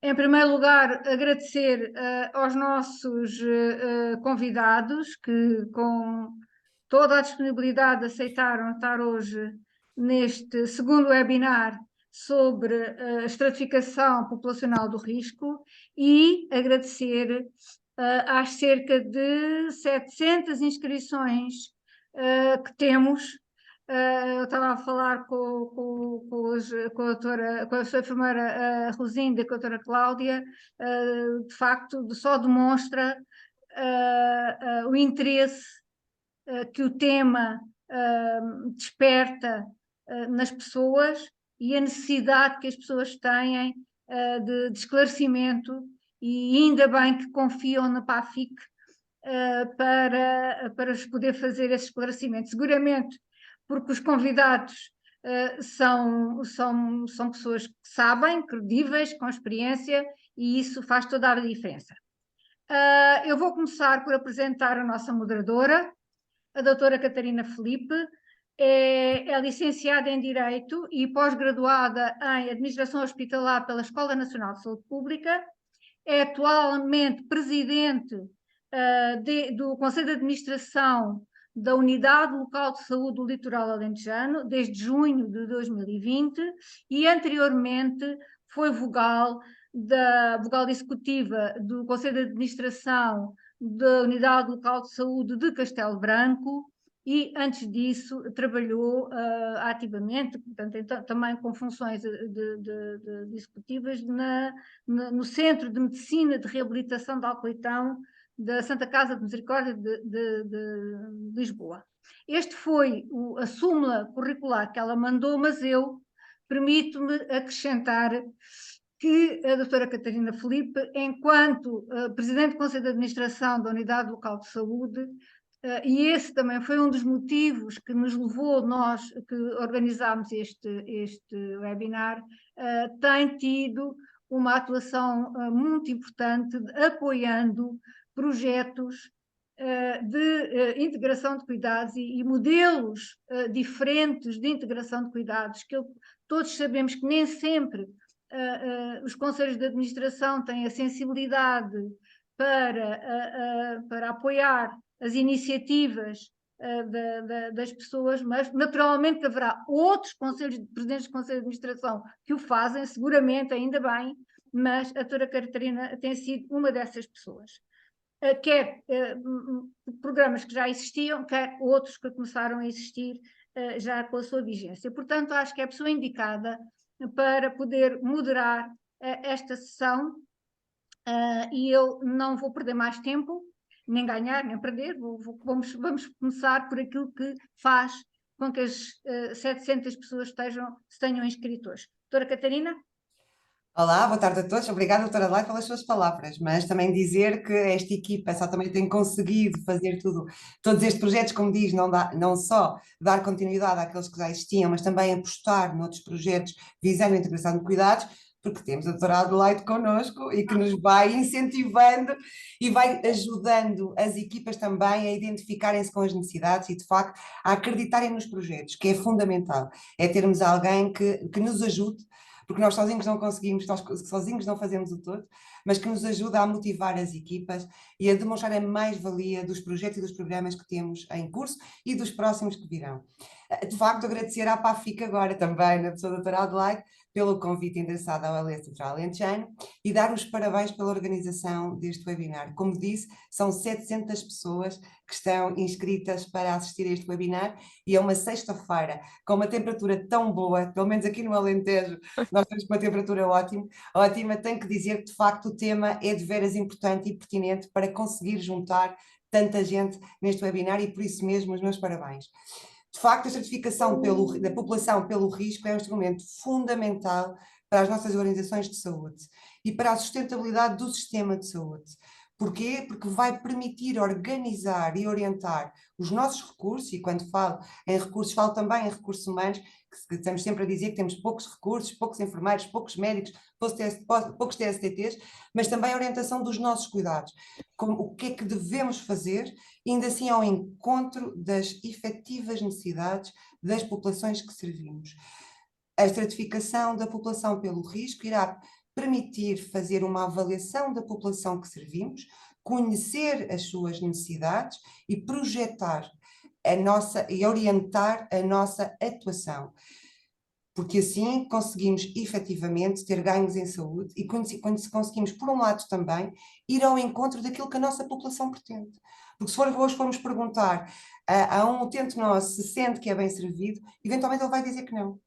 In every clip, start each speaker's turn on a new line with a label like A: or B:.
A: Em primeiro lugar, agradecer aos nossos convidados que, com toda a disponibilidade, aceitaram estar hoje neste segundo webinar sobre a estratificação populacional do risco e agradecer às cerca de 700 inscrições que temos. Eu estava a falar com a sua enfermeira Rosinda e com a doutora Cláudia, de facto, só demonstra o interesse que o tema desperta nas pessoas e a necessidade que as pessoas têm de esclarecimento, e ainda bem que confiam na PAFIC para poder fazer esse esclarecimento. Seguramente porque os convidados são pessoas que sabem, credíveis, com experiência, e isso faz toda a diferença. Eu vou começar por apresentar a nossa moderadora, a doutora Catarina Felipe. É licenciada em Direito e pós-graduada em Administração Hospitalar pela Escola Nacional de Saúde Pública. É atualmente presidente do Conselho de Administração da Unidade Local de Saúde do Litoral Alentejano, desde junho de 2020, e anteriormente foi vogal executiva do Conselho de Administração da Unidade Local de Saúde de Castelo Branco, e antes disso trabalhou ativamente, portanto, também com funções de executivas no Centro de Medicina de Reabilitação de Alcoitão da Santa Casa de Misericórdia de Lisboa. Este foi a súmula curricular que ela mandou, mas eu permito-me acrescentar que a doutora Catarina Felipe, enquanto Presidente do Conselho de Administração da Unidade Local de Saúde, e esse também foi um dos motivos que nos levou, nós que organizámos este webinar, tem tido uma atuação muito importante apoiando projetos de integração de cuidados e modelos diferentes de integração de cuidados, que todos sabemos que nem sempre os conselhos de administração têm a sensibilidade para apoiar as iniciativas das pessoas, mas naturalmente haverá outros presidentes de conselho de administração que o fazem, seguramente, ainda bem, mas a doutora Catarina tem sido uma dessas pessoas. Quer programas que já existiam, quer outros que começaram a existir já com a sua vigência. Portanto, acho que é a pessoa indicada para poder moderar esta sessão, e eu não vou perder mais tempo, nem ganhar, nem perder. Vamos começar por aquilo que faz com que as 700 pessoas se tenham inscrito hoje. Doutora Catarina?
B: Olá, boa tarde a todos. Obrigada, doutora Adelaide, pelas suas palavras, mas também dizer que esta equipa só também tem conseguido fazer todos estes projetos, como diz, não só dar continuidade àqueles que já existiam, mas também apostar noutros projetos visando a integração de cuidados, porque temos a doutora Adelaide connosco e que nos vai incentivando e vai ajudando as equipas também a identificarem-se com as necessidades e, de facto, a acreditarem nos projetos, que é fundamental, é termos alguém que nos ajude, porque nós sozinhos não conseguimos, nós sozinhos não fazemos o todo, mas que nos ajuda a motivar as equipas e a demonstrar a mais-valia dos projetos e dos programas que temos em curso e dos próximos que virão. De facto, agradecer à PAFIC agora também, na pessoa da doutora Adelaide, pelo convite endereçado ao LS Central Alentejano e dar os parabéns pela organização deste webinar. Como disse, são 700 pessoas que estão inscritas para assistir a este webinar e é uma sexta-feira com uma temperatura tão boa, pelo menos aqui no Alentejo, nós temos uma temperatura ótima. Tenho que dizer que, de facto, o tema é de veras importante e pertinente para conseguir juntar tanta gente neste webinar e, por isso mesmo, os meus parabéns. De facto, a certificação da população pelo risco é um instrumento fundamental para as nossas organizações de saúde e para a sustentabilidade do sistema de saúde. Porquê? Porque vai permitir organizar e orientar os nossos recursos, e quando falo em recursos, falo também em recursos humanos, que estamos sempre a dizer que temos poucos recursos, poucos enfermeiros, poucos médicos, poucos TSTTs, mas também a orientação dos nossos cuidados. O que é que devemos fazer, ainda assim ao encontro das efetivas necessidades das populações que servimos. A estratificação da população pelo risco irá permitir fazer uma avaliação da população que servimos, conhecer as suas necessidades e projetar e orientar a nossa atuação, porque assim conseguimos efetivamente ter ganhos em saúde e conseguimos, por um lado também, ir ao encontro daquilo que a nossa população pretende. Porque se hoje formos perguntar a um utente nosso se sente que é bem servido, eventualmente ele vai dizer que não.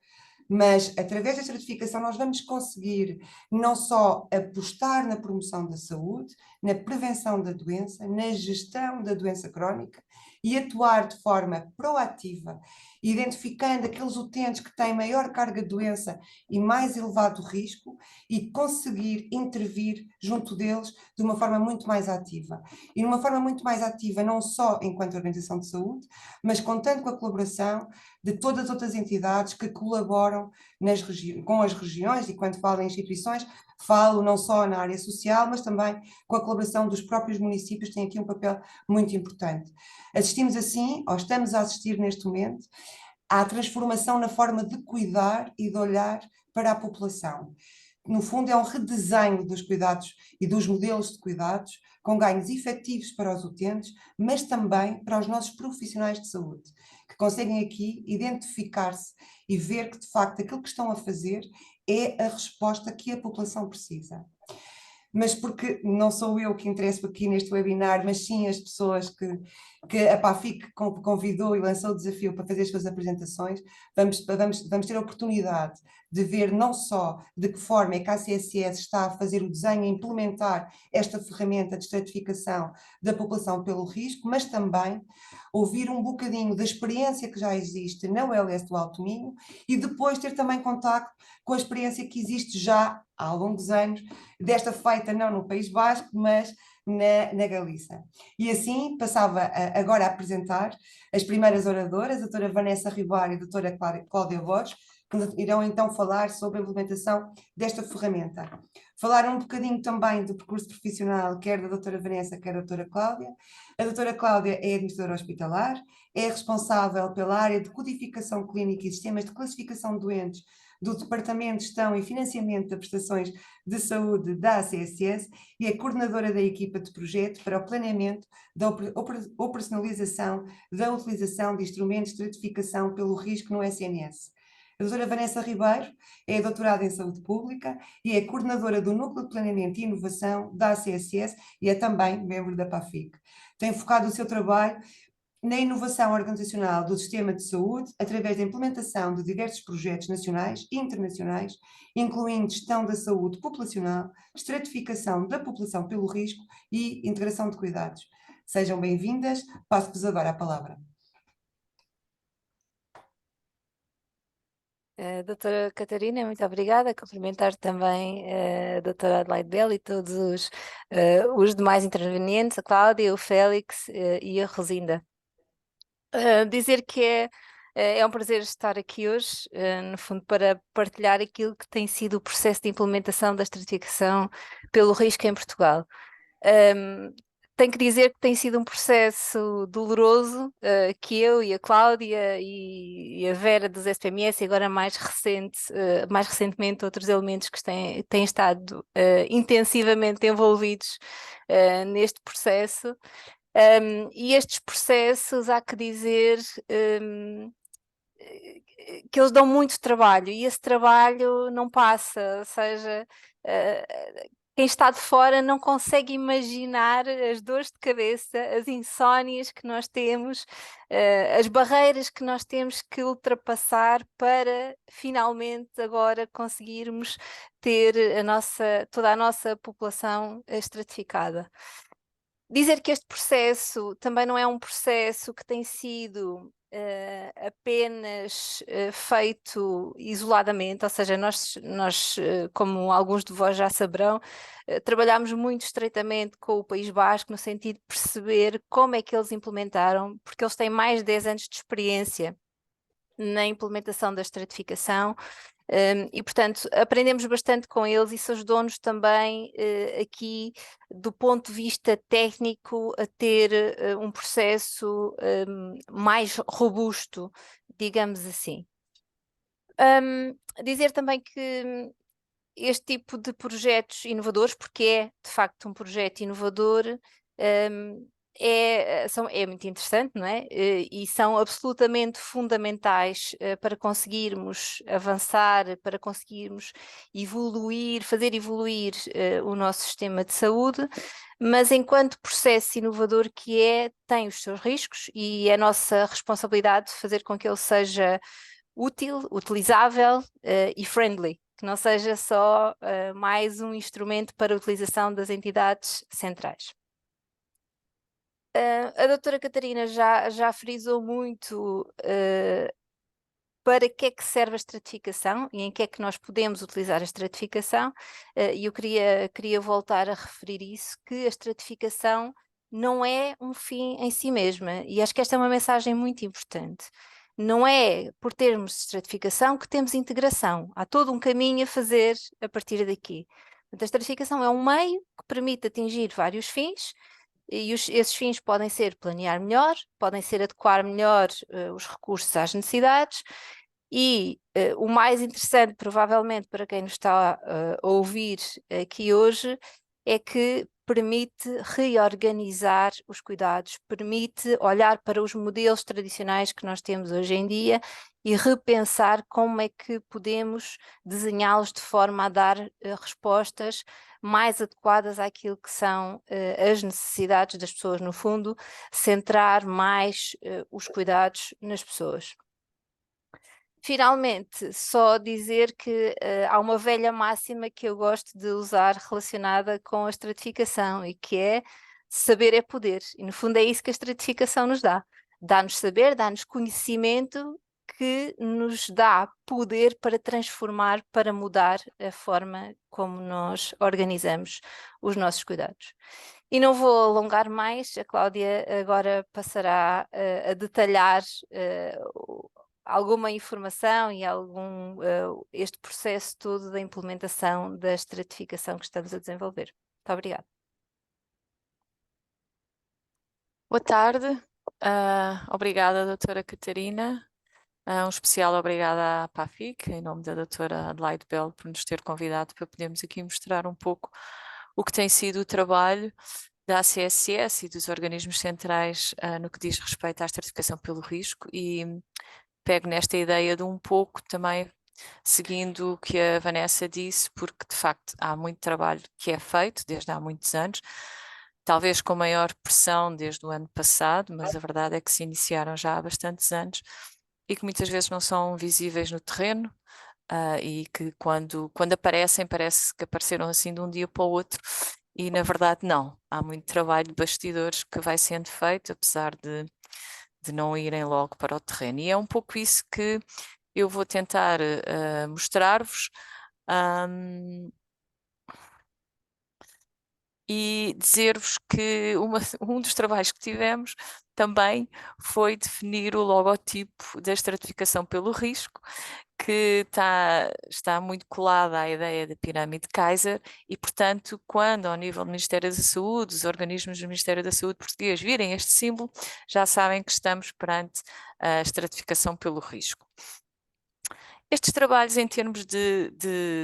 B: Mas, através da certificação, nós vamos conseguir não só apostar na promoção da saúde, na prevenção da doença, na gestão da doença crónica e atuar de forma proativa, identificando aqueles utentes que têm maior carga de doença e mais elevado risco e conseguir intervir junto deles de uma forma muito mais ativa. E de uma forma muito mais ativa, não só enquanto organização de saúde, mas contando com a colaboração de todas as outras entidades que colaboram com as regiões, e quando falo em instituições, falo não só na área social, mas também com a colaboração dos próprios municípios, que têm aqui um papel muito importante. Assistimos assim, ou estamos a assistir neste momento, à transformação na forma de cuidar e de olhar para a população. No fundo, é um redesenho dos cuidados e dos modelos de cuidados, com ganhos efetivos para os utentes, mas também para os nossos profissionais de saúde, que conseguem aqui identificar-se e ver que, de facto, aquilo que estão a fazer é a resposta que a população precisa. Mas porque não sou eu que interesso aqui neste webinar, mas sim as pessoas que a PAFIC convidou e lançou o desafio para fazer as suas apresentações, vamos ter a oportunidade de ver não só de que forma é que a ACSS está a fazer o desenho e implementar esta ferramenta de estratificação da população pelo risco, mas também ouvir um bocadinho da experiência que já existe na ULS do Alto Minho e depois ter também contacto com a experiência que existe já há longos anos, desta feita não no País Basco, mas na Galiza. E assim passava agora a apresentar as primeiras oradoras, a doutora Vanessa Ribeiro e a doutora Cláudia Borges, que irão então falar sobre a implementação desta ferramenta. Falar um bocadinho também do percurso profissional, quer da doutora Vanessa, quer da doutora Cláudia. A doutora Cláudia é administradora hospitalar, é responsável pela área de codificação clínica e sistemas de classificação de doentes do Departamento de Gestão e Financiamento de Prestações de Saúde da ACSS e é coordenadora da equipa de projeto para o planeamento da operacionalização da utilização de instrumentos de certificação pelo risco no SNS. A doutora Vanessa Ribeiro é doutorada em Saúde Pública e é coordenadora do Núcleo de Planeamento e Inovação da ACSS e é também membro da PAFIC. Tem focado o seu trabalho na inovação organizacional do sistema de saúde, através da implementação de diversos projetos nacionais e internacionais, incluindo gestão da saúde populacional, estratificação da população pelo risco e integração de cuidados. Sejam bem-vindas, passo-vos agora a palavra.
C: Doutora Catarina, muito obrigada. Cumprimentar também a doutora Adelaide Bell e todos os demais intervenientes, a Cláudia, o Félix e a Rosinda. Dizer que é um prazer estar aqui hoje, no fundo, para partilhar aquilo que tem sido o processo de implementação da estratificação pelo risco em Portugal. Tenho que dizer que tem sido um processo doloroso, que eu e a Cláudia e a Vera dos SPMS, e agora mais recentemente outros elementos que têm estado intensivamente envolvidos neste processo. E estes processos, há que dizer que eles dão muito trabalho e esse trabalho não passa, ou seja, quem está de fora não consegue imaginar as dores de cabeça, as insónias que nós temos, as barreiras que nós temos que ultrapassar para finalmente agora conseguirmos ter toda a nossa população estratificada. Dizer que este processo também não é um processo que tem sido apenas feito isoladamente, ou seja, nós como alguns de vós já saberão, trabalhamos muito estreitamente com o País Basco no sentido de perceber como é que eles implementaram, porque eles têm mais de 10 anos de experiência na implementação da estratificação. E portanto aprendemos bastante com eles e isso ajudou-nos também aqui do ponto de vista técnico a ter um processo mais robusto, digamos assim. Dizer também que este tipo de projetos inovadores, porque é de facto um projeto inovador, é muito interessante, não é? E são absolutamente fundamentais para conseguirmos avançar, para conseguirmos evoluir, fazer evoluir o nosso sistema de saúde, mas enquanto processo inovador que tem os seus riscos e é nossa responsabilidade fazer com que ele seja útil, utilizável e friendly, que não seja só mais um instrumento para a utilização das entidades centrais. A doutora Catarina já frisou muito para que é que serve a estratificação e em que é que nós podemos utilizar a estratificação, e eu queria voltar a referir isso, que a estratificação não é um fim em si mesma, e acho que esta é uma mensagem muito importante. Não é por termos estratificação que temos integração, há todo um caminho a fazer a partir daqui. Portanto, a estratificação é um meio que permite atingir vários fins, e esses fins podem ser planear melhor, podem ser adequar melhor os recursos às necessidades, e o mais interessante, provavelmente, para quem nos está a ouvir aqui hoje, é que permite reorganizar os cuidados, permite olhar para os modelos tradicionais que nós temos hoje em dia e repensar como é que podemos desenhá-los de forma a dar respostas mais adequadas àquilo que são as necessidades das pessoas, no fundo, centrar mais os cuidados nas pessoas. Finalmente, só dizer que há uma velha máxima que eu gosto de usar relacionada com a estratificação, e que é saber é poder, e no fundo é isso que a estratificação nos dá. Dá-nos saber, dá-nos conhecimento que nos dá poder para transformar, para mudar a forma como nós organizamos os nossos cuidados. E não vou alongar mais, a Cláudia agora passará a detalhar alguma informação e este processo todo da implementação da estratificação que estamos a desenvolver. Muito obrigada.
D: Boa tarde, obrigada doutora Catarina, um especial obrigada à PAFIC, em nome da doutora Adelaide Bell, por nos ter convidado para podermos aqui mostrar um pouco o que tem sido o trabalho da ACSS e dos organismos centrais no que diz respeito à estratificação pelo risco, e pego nesta ideia de um pouco também seguindo o que a Vanessa disse, porque de facto há muito trabalho que é feito desde há muitos anos, talvez com maior pressão desde o ano passado, mas a verdade é que se iniciaram já há bastantes anos e que muitas vezes não são visíveis no terreno, e que quando aparecem, parece que apareceram assim de um dia para o outro, e na verdade não. Há muito trabalho de bastidores que vai sendo feito, apesar de não irem logo para o terreno. E é um pouco isso que eu vou tentar mostrar-vos. E dizer-vos que um dos trabalhos que tivemos também foi definir o logotipo da estratificação pelo risco, que está muito colada à ideia da pirâmide Kaiser, e portanto, quando ao nível do Ministério da Saúde, os organismos do Ministério da Saúde português virem este símbolo, já sabem que estamos perante a estratificação pelo risco. Estes trabalhos, em termos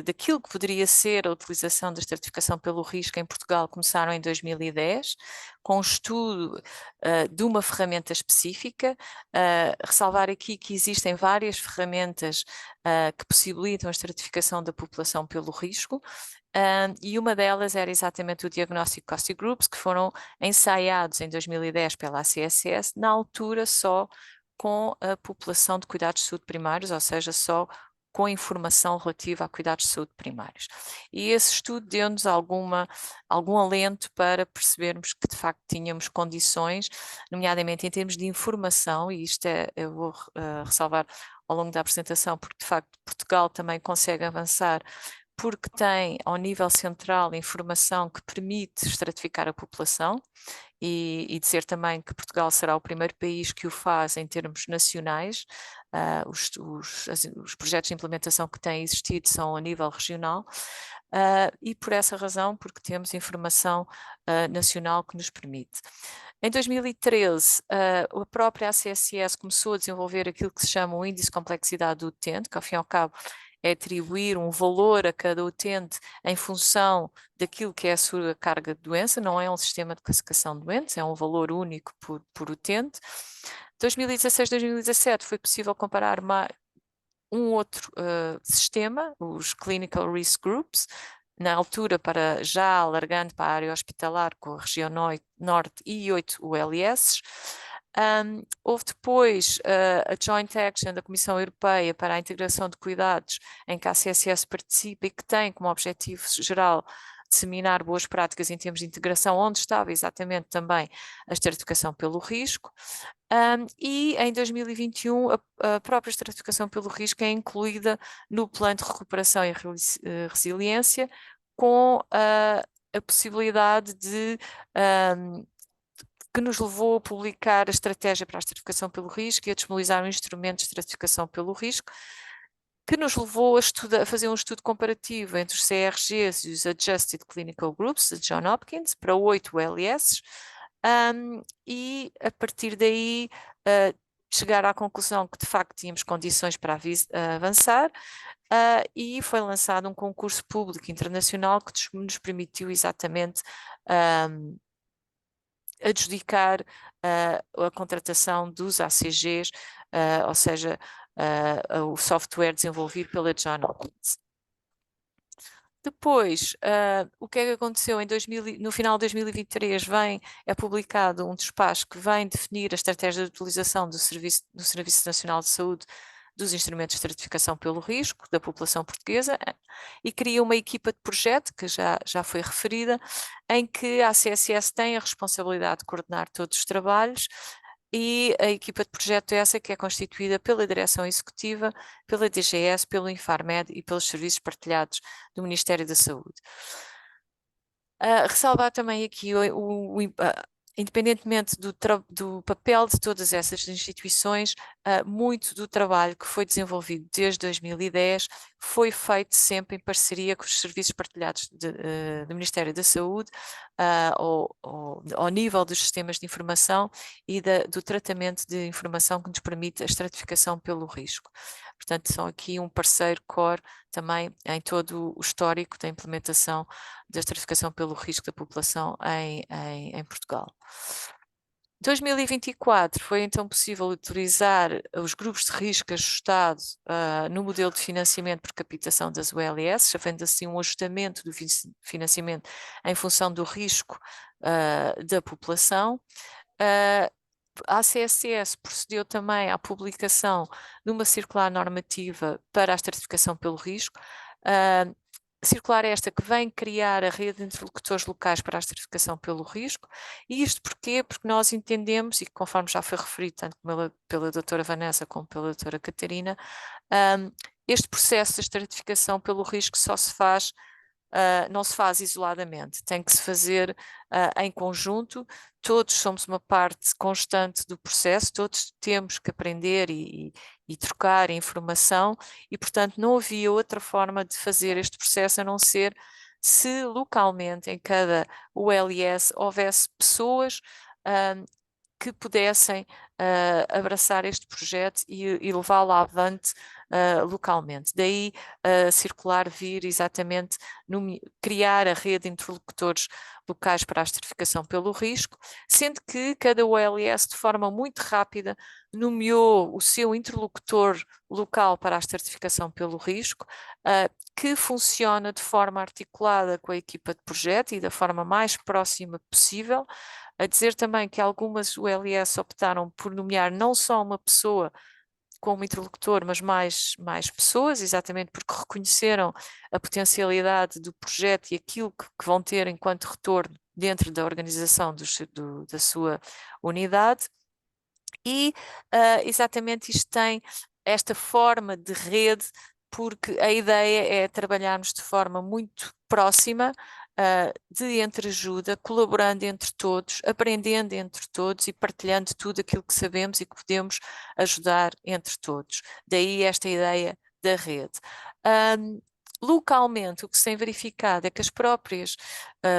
D: daquilo que poderia ser a utilização da estratificação pelo risco em Portugal, começaram em 2010, com um estudo de uma ferramenta específica. Ressalvar aqui que existem várias ferramentas que possibilitam a estratificação da população pelo risco, e uma delas era exatamente o Diagnostic Cost Groups, que foram ensaiados em 2010 pela ACSS, na altura só com a população de cuidados de saúde primários, ou seja, só com informação relativa a cuidados de saúde primários. E esse estudo deu-nos algum alento para percebermos que de facto tínhamos condições, nomeadamente em termos de informação, e isto eu vou ressalvar ao longo da apresentação, porque de facto Portugal também consegue avançar, porque tem ao nível central informação que permite estratificar a população, e dizer também que Portugal será o primeiro país que o faz em termos nacionais. Os projetos de implementação que têm existido são a nível regional, e por essa razão, porque temos informação nacional que nos permite. Em 2013, a própria ACSS começou a desenvolver aquilo que se chama o Índice de Complexidade do Utente, que ao fim e ao cabo é atribuir um valor a cada utente em função daquilo que é a sua carga de doença, não é um sistema de classificação de doentes, é um valor único por utente. 2016-2017 foi possível comparar um outro sistema, os Clinical Risk Groups, na altura já alargando para a área hospitalar com a região norte e 8 ULS. Houve depois a Joint Action da Comissão Europeia para a integração de cuidados, em que a ACSS participa e que tem como objetivo geral disseminar boas práticas em termos de integração, onde estava exatamente também a estratificação pelo risco. E em 2021 a própria estratificação pelo risco é incluída no Plano de Recuperação e Resiliência, com a possibilidade que nos levou a publicar a estratégia para a estratificação pelo risco e a disponibilizar um instrumento de estratificação pelo risco, que nos levou a fazer um estudo comparativo entre os CRGs e os Adjusted Clinical Groups de Johns Hopkins para 8 ULS, e a partir daí chegar à conclusão que de facto tínhamos condições para avançar, e foi lançado um concurso público internacional que nos permitiu exatamente adjudicar a contratação dos ACGs, ou seja, o software desenvolvido pela Johns Hopkins. Depois, o que é que aconteceu no final de 2023 é publicado um despacho que vem definir a estratégia de utilização do Serviço Nacional de Saúde dos instrumentos de estratificação pelo risco da população portuguesa, e cria uma equipa de projeto, que já foi referida, em que a ACSS tem a responsabilidade de coordenar todos os trabalhos, e a equipa de projeto é essa que é constituída pela Direção Executiva, pela DGS, pelo Infarmed e pelos serviços partilhados do Ministério da Saúde. Ressalvar também aqui independentemente do papel de todas essas instituições, muito do trabalho que foi desenvolvido desde 2010 foi feito sempre em parceria com os serviços partilhados do Ministério da Saúde, ao nível dos sistemas de informação e do tratamento de informação que nos permite a estratificação pelo risco. Portanto, são aqui um parceiro core também em todo o histórico da implementação da estratificação pelo risco da população em Portugal. 2024 foi então possível utilizar os grupos de risco ajustados no modelo de financiamento por captação das ULS, havendo assim um ajustamento do financiamento em função do risco da população. A ACSS procedeu também à publicação de uma circular normativa para a estratificação pelo risco, circular esta que vem criar a rede de interlocutores locais para a estratificação pelo risco. E isto porquê? Porque nós entendemos, e conforme já foi referido tanto pela doutora Vanessa como pela doutora Catarina, este processo de estratificação pelo risco não se faz isoladamente, tem que se fazer em conjunto. Todos somos uma parte constante do processo, todos temos que aprender e trocar informação, e portanto não havia outra forma de fazer este processo a não ser se localmente em cada ULS houvesse pessoas que pudessem abraçar este projeto e levá-lo avante localmente. Daí circular vir exatamente criar a rede de interlocutores locais para a estratificação pelo risco, sendo que cada ULS de forma muito rápida nomeou o seu interlocutor local para a estratificação pelo risco, que funciona de forma articulada com a equipa de projeto e da forma mais próxima possível. A dizer também que algumas ULS optaram por nomear não só uma pessoa como interlocutor, mas mais pessoas, exatamente porque reconheceram a potencialidade do projeto e aquilo que vão ter enquanto retorno dentro da organização da sua unidade. E exatamente isto tem esta forma de rede, porque a ideia é trabalharmos de forma muito próxima, de entreajuda, colaborando entre todos, aprendendo entre todos e partilhando tudo aquilo que sabemos e que podemos ajudar entre todos. Daí esta ideia da rede. Localmente, o que se tem verificado é que as próprias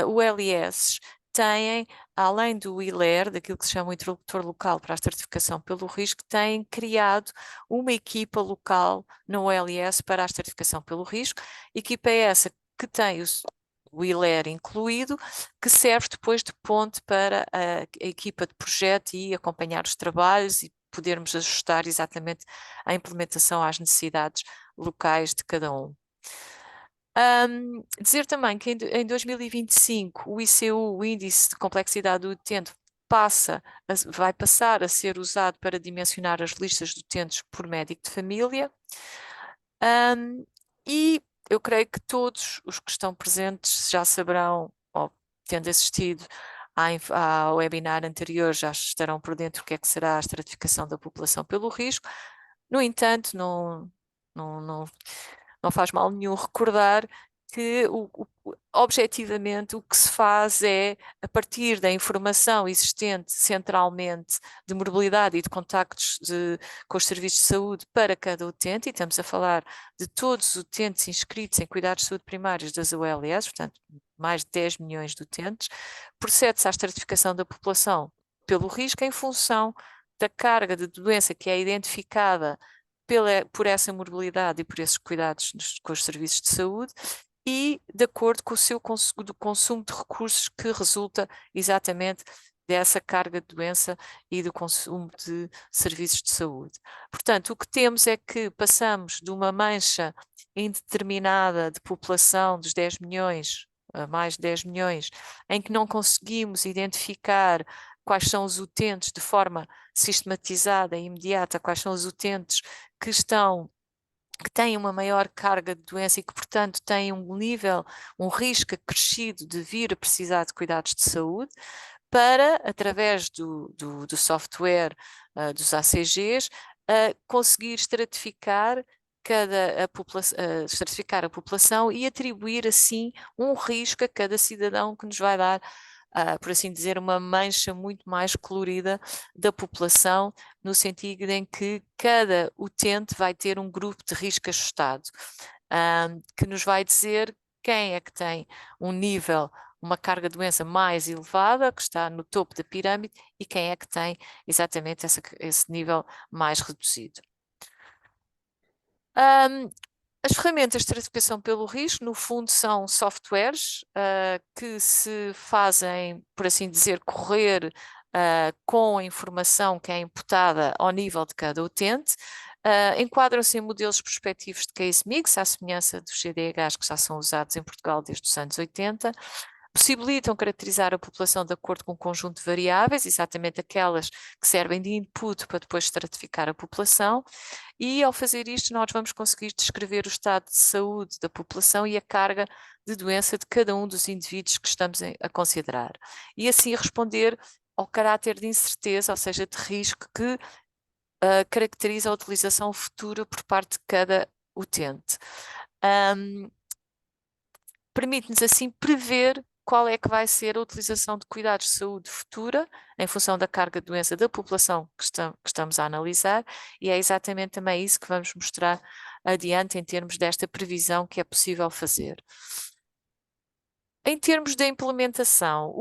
D: ULS têm, além do ILER, daquilo que se chama o interlocutor local para a certificação pelo risco, têm criado uma equipa local na OLS para a certificação pelo risco, equipa essa que tem o ILER incluído, que serve depois de ponte para a equipa de projeto e acompanhar os trabalhos e podermos ajustar exatamente a implementação às necessidades locais de cada um. Dizer também que em 2025 o ICU, o Índice de Complexidade do Utente, vai passar a ser usado para dimensionar as listas de utentes por médico de família. E eu creio que todos os que estão presentes já saberão, ou tendo assistido ao webinar anterior, já estarão por dentro do que é que será a estratificação da população pelo risco. No entanto, não faz mal nenhum recordar que objetivamente o que se faz é, a partir da informação existente centralmente de mobilidade e de contactos com os serviços de saúde para cada utente, e estamos a falar de todos os utentes inscritos em cuidados de saúde primários das OLS, portanto mais de 10 milhões de utentes, procede-se à estratificação da população pelo risco em função da carga de doença que é identificada por essa morbilidade e por esses cuidados com os serviços de saúde e de acordo com o seu consumo de recursos que resulta exatamente dessa carga de doença e do consumo de serviços de saúde. Portanto, o que temos é que passamos de uma mancha indeterminada de população dos 10 milhões a mais de 10 milhões, em que não conseguimos identificar quais são os utentes de forma sistematizada e imediata, quais são os utentes que têm uma maior carga de doença e que, portanto, têm um risco acrescido de vir a precisar de cuidados de saúde, para, através do software dos ACGs, conseguir estratificar estratificar a população e atribuir, assim, um risco a cada cidadão que nos vai dar, por assim dizer, uma mancha muito mais colorida da população, no sentido em que cada utente vai ter um grupo de risco ajustado, que nos vai dizer quem é que tem uma carga de doença mais elevada, que está no topo da pirâmide, e quem é que tem exatamente esse nível mais reduzido. As ferramentas de estratificação pelo risco, no fundo, são softwares que se fazem, por assim dizer, correr com a informação que é imputada ao nível de cada utente. Enquadram-se em modelos prospectivos de case mix, à semelhança dos CDHs que já são usados em Portugal desde os anos 80. Possibilitam caracterizar a população de acordo com um conjunto de variáveis, exatamente aquelas que servem de input para depois estratificar a população, e ao fazer isto nós vamos conseguir descrever o estado de saúde da população e a carga de doença de cada um dos indivíduos que estamos a considerar, e assim responder ao caráter de incerteza, ou seja, de risco que caracteriza a utilização futura por parte de cada utente. Permite-nos assim prever qual é que vai ser a utilização de cuidados de saúde futura em função da carga de doença da população que estamos a analisar, e é exatamente também isso que vamos mostrar adiante em termos desta previsão que é possível fazer. Em termos da implementação,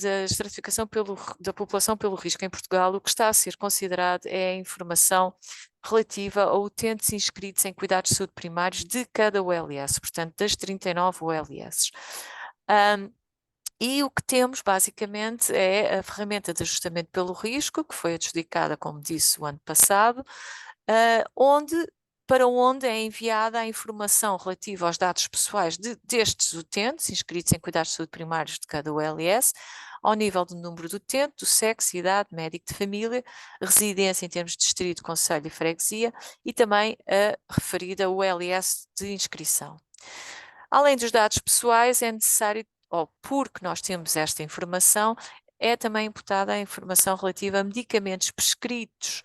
D: da estratificação da população pelo risco em Portugal, o que está a ser considerado é a informação relativa a utentes inscritos em cuidados de saúde primários de cada OLS, portanto, das 39 OLS. E o que temos, basicamente, é a ferramenta de ajustamento pelo risco, que foi adjudicada, como disse, o ano passado, para onde é enviada a informação relativa aos dados pessoais destes utentes, inscritos em cuidados de saúde primários de cada OLS, ao nível do número do utente, do sexo, idade, médico de família, residência em termos de distrito, concelho e freguesia, e também a referida OLS de inscrição. Além dos dados pessoais, é necessário, porque nós temos esta informação, é também imputada a informação relativa a medicamentos prescritos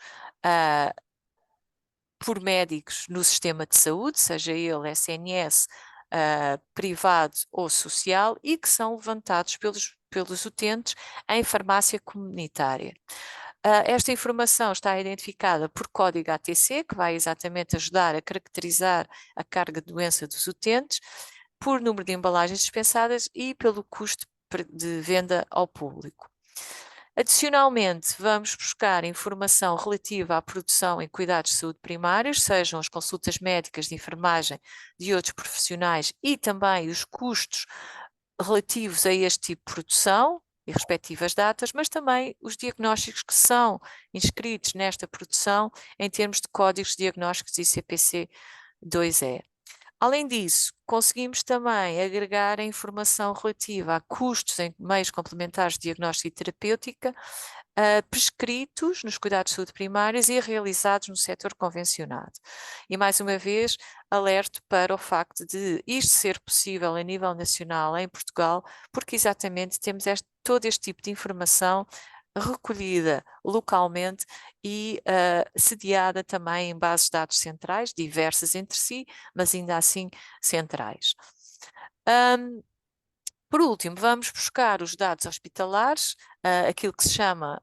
D: por médicos no sistema de saúde, seja ele SNS, privado ou social, e que são levantados pelos utentes em farmácia comunitária. Esta informação está identificada por código ATC, que vai exatamente ajudar a caracterizar a carga de doença dos utentes, por número de embalagens dispensadas e pelo custo de venda ao público. Adicionalmente, vamos buscar informação relativa à produção em cuidados de saúde primários, sejam as consultas médicas de enfermagem de outros profissionais e também os custos relativos a este tipo de produção e respectivas datas, mas também os diagnósticos que são inscritos nesta produção em termos de códigos diagnósticos e CPC 2E. Além disso, conseguimos também agregar a informação relativa a custos em meios complementares de diagnóstico e terapêutica prescritos nos cuidados de saúde primários e realizados no setor convencionado. E mais uma vez, alerto para o facto de isto ser possível a nível nacional em Portugal, porque exatamente temos todo este tipo de informação recolhida localmente e sediada também em bases de dados centrais, diversas entre si, mas ainda assim centrais. Por último, vamos buscar os dados hospitalares, aquilo que se chama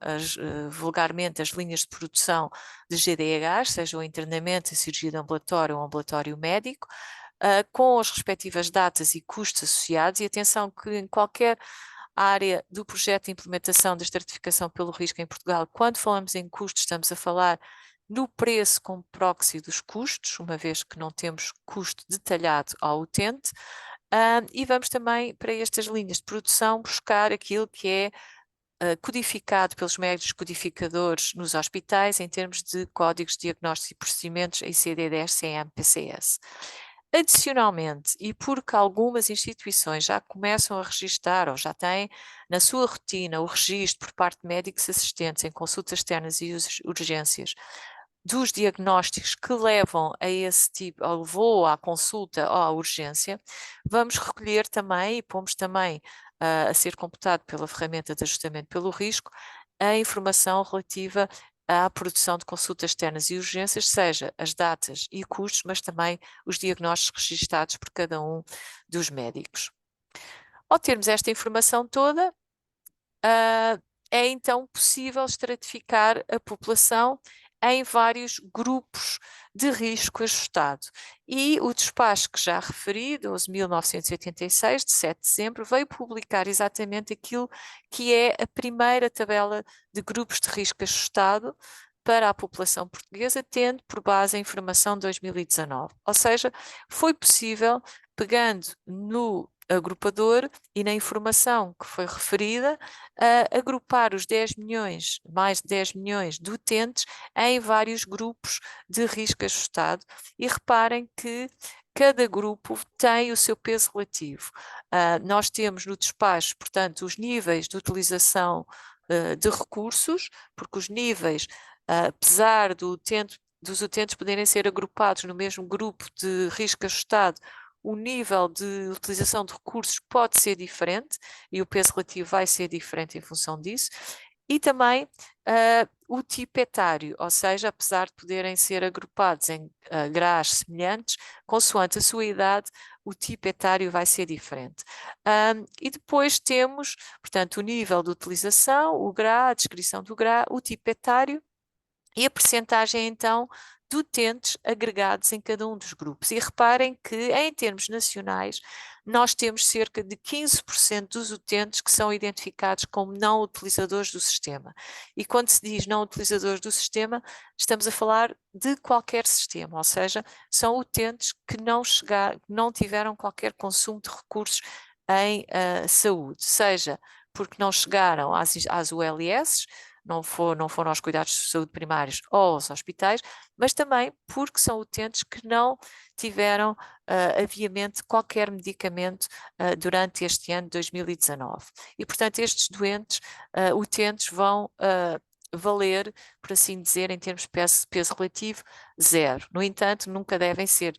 D: vulgarmente as linhas de produção de GDHs, seja o internamento, a cirurgia de ambulatório ou ambulatório médico, com as respectivas datas e custos associados, e atenção que em qualquer área do projeto de implementação da estratificação pelo risco em Portugal, quando falamos em custos, estamos a falar no preço como proxy dos custos, uma vez que não temos custo detalhado ao utente, e vamos também para estas linhas de produção buscar aquilo que é codificado pelos médicos codificadores nos hospitais em termos de códigos de diagnóstico e procedimentos ICD-10, CM, PCS. Adicionalmente, e porque algumas instituições já começam a registar ou já têm na sua rotina o registro por parte de médicos assistentes em consultas externas e urgências dos diagnósticos que levam a esse tipo, ou levou à consulta ou à urgência, vamos recolher também e pomos também a ser computado pela ferramenta de ajustamento pelo risco a informação relativa à produção de consultas externas e urgências, seja as datas e custos, mas também os diagnósticos registados por cada um dos médicos. Ao termos esta informação toda, é então possível estratificar a população em vários grupos de risco ajustado. E o despacho que já referi, 12.986, de 7 de dezembro, veio publicar exatamente aquilo que é a primeira tabela de grupos de risco ajustado para a população portuguesa, tendo por base a informação de 2019. Ou seja, foi possível, pegando no agrupador e na informação que foi referida, agrupar os 10 milhões, mais de 10 milhões de utentes em vários grupos de risco ajustado, e reparem que cada grupo tem o seu peso relativo. Nós temos no despacho, portanto, os níveis de utilização de recursos, porque os níveis, apesar dos utentes poderem ser agrupados no mesmo grupo de risco ajustado, o nível de utilização de recursos pode ser diferente e o peso relativo vai ser diferente em função disso. E também o tipo etário, ou seja, apesar de poderem ser agrupados em graus semelhantes, consoante a sua idade, o tipo etário vai ser diferente. E depois temos, portanto, o nível de utilização, o grau, a descrição do grau, o tipo etário e a percentagem, então, de utentes agregados em cada um dos grupos. E reparem que, em termos nacionais, nós temos cerca de 15% dos utentes que são identificados como não utilizadores do sistema. E quando se diz não utilizadores do sistema, estamos a falar de qualquer sistema, ou seja, são utentes que não tiveram qualquer consumo de recursos em saúde, seja porque não chegaram às ULS, não foram aos cuidados de saúde primários ou aos hospitais, mas também porque são utentes que não tiveram aviamente qualquer medicamento durante este ano de 2019. E, portanto, estes utentes vão valer, por assim dizer, em termos de peso relativo, 0. No entanto, nunca devem ser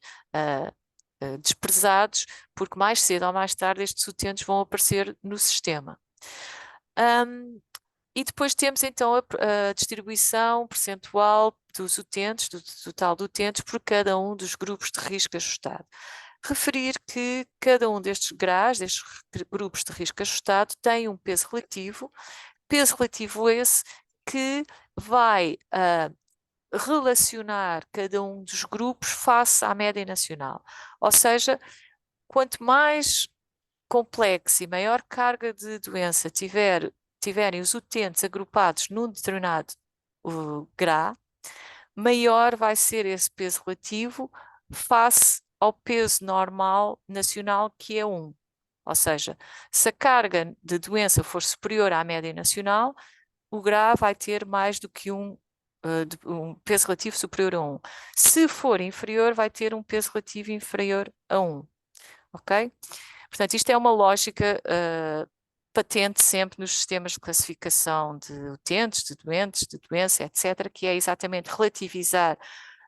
D: desprezados, porque mais cedo ou mais tarde estes utentes vão aparecer no sistema. E depois temos então a distribuição percentual dos utentes, do total de utentes, por cada um dos grupos de risco ajustado. Referir que cada um destes graus, destes grupos de risco ajustado, tem um peso relativo esse que vai relacionar cada um dos grupos face à média nacional. Ou seja, quanto mais complexo e maior carga de doença tiverem os utentes agrupados num determinado GRA, maior vai ser esse peso relativo face ao peso normal nacional, que é 1. Ou seja, se a carga de doença for superior à média nacional, o GRA vai ter mais do que um peso relativo superior a 1. Se for inferior, vai ter um peso relativo inferior a 1. Ok? Portanto, isto é uma lógica patente sempre nos sistemas de classificação de utentes, de doentes, de doença, etc., que é exatamente relativizar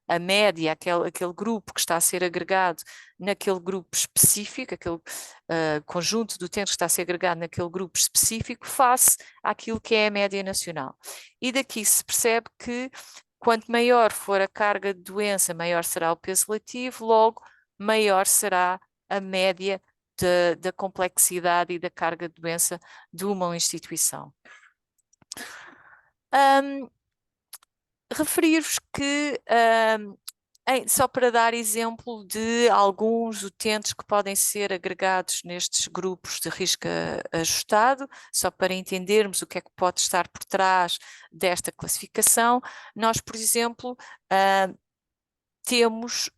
D: a média, aquele grupo que está a ser agregado naquele grupo específico, aquele conjunto de utentes que está a ser agregado naquele grupo específico, face àquilo que é a média nacional. E daqui se percebe que quanto maior for a carga de doença, maior será o peso relativo, logo maior será a média da complexidade e da carga de doença de uma instituição. Referir-vos que, só para dar exemplo de alguns utentes que podem ser agregados nestes grupos de risco ajustado, só para entendermos o que é que pode estar por trás desta classificação, nós, por exemplo, temos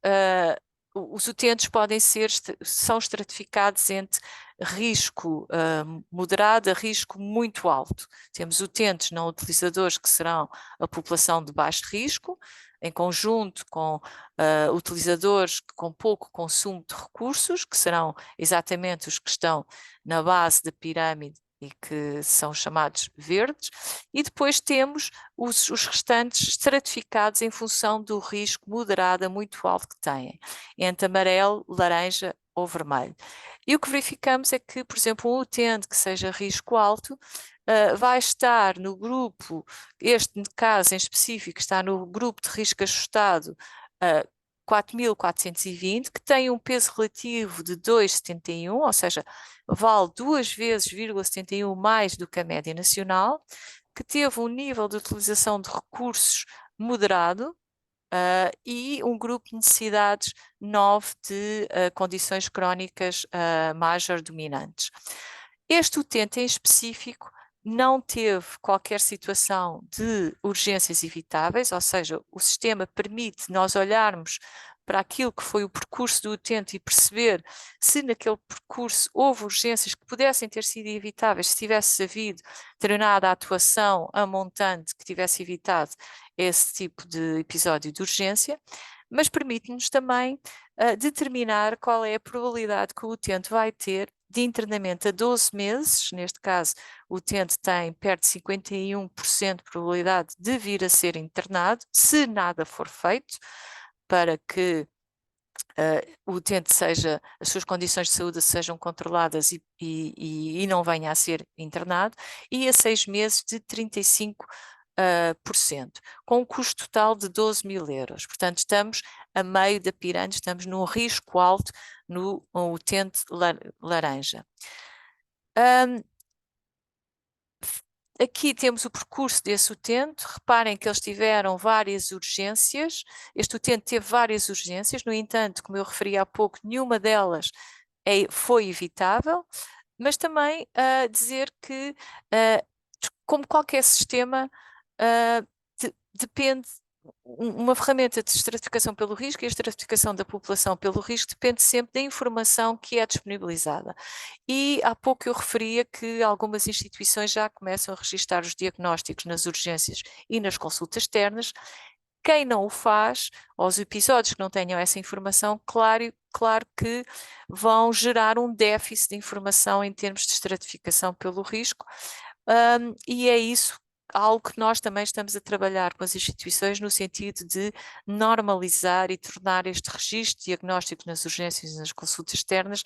D: os utentes são estratificados entre risco moderado a risco muito alto. Temos utentes não utilizadores, que serão a população de baixo risco, em conjunto com utilizadores com pouco consumo de recursos, que serão exatamente os que estão na base da pirâmide e que são chamados verdes, e depois temos os restantes estratificados em função do risco moderado a muito alto que têm, entre amarelo, laranja ou vermelho. E o que verificamos é que, por exemplo, um utente que seja risco alto vai estar no grupo, este caso em específico está no grupo de risco ajustado 4.420, que tem um peso relativo de 2,71, ou seja, vale 2 vezes 0,71 mais do que a média nacional, que teve um nível de utilização de recursos moderado e um grupo de necessidades 9 de condições crónicas major dominantes. Este utente em específico não teve qualquer situação de urgências evitáveis, ou seja, o sistema permite nós olharmos para aquilo que foi o percurso do utente e perceber se naquele percurso houve urgências que pudessem ter sido evitáveis, se tivesse havido determinada atuação a montante que tivesse evitado esse tipo de episódio de urgência, mas permite-nos também determinar qual é a probabilidade que o utente vai ter de internamento a 12 meses, neste caso o utente tem perto de 51% de probabilidade de vir a ser internado, se nada for feito para que o utente as suas condições de saúde sejam controladas e não venha a ser internado, e a 6 meses de 35%, com um custo total de 12.000 euros. Portanto, estamos a meio da pirâmide, estamos num risco alto no utente laranja. Aqui temos o percurso desse utente. Reparem que eles tiveram várias urgências. Este utente teve várias urgências, no entanto, como eu referi há pouco, nenhuma delas foi evitável, mas também dizer que, como qualquer sistema, depende. Uma ferramenta de estratificação pelo risco e a estratificação da população pelo risco depende sempre da informação que é disponibilizada. E há pouco eu referia que algumas instituições já começam a registar os diagnósticos nas urgências e nas consultas externas. Quem não o faz, ou os episódios que não tenham essa informação, claro que vão gerar um déficit de informação em termos de estratificação pelo risco, e é isso algo que nós também estamos a trabalhar com as instituições no sentido de normalizar e tornar este registro diagnóstico nas urgências e nas consultas externas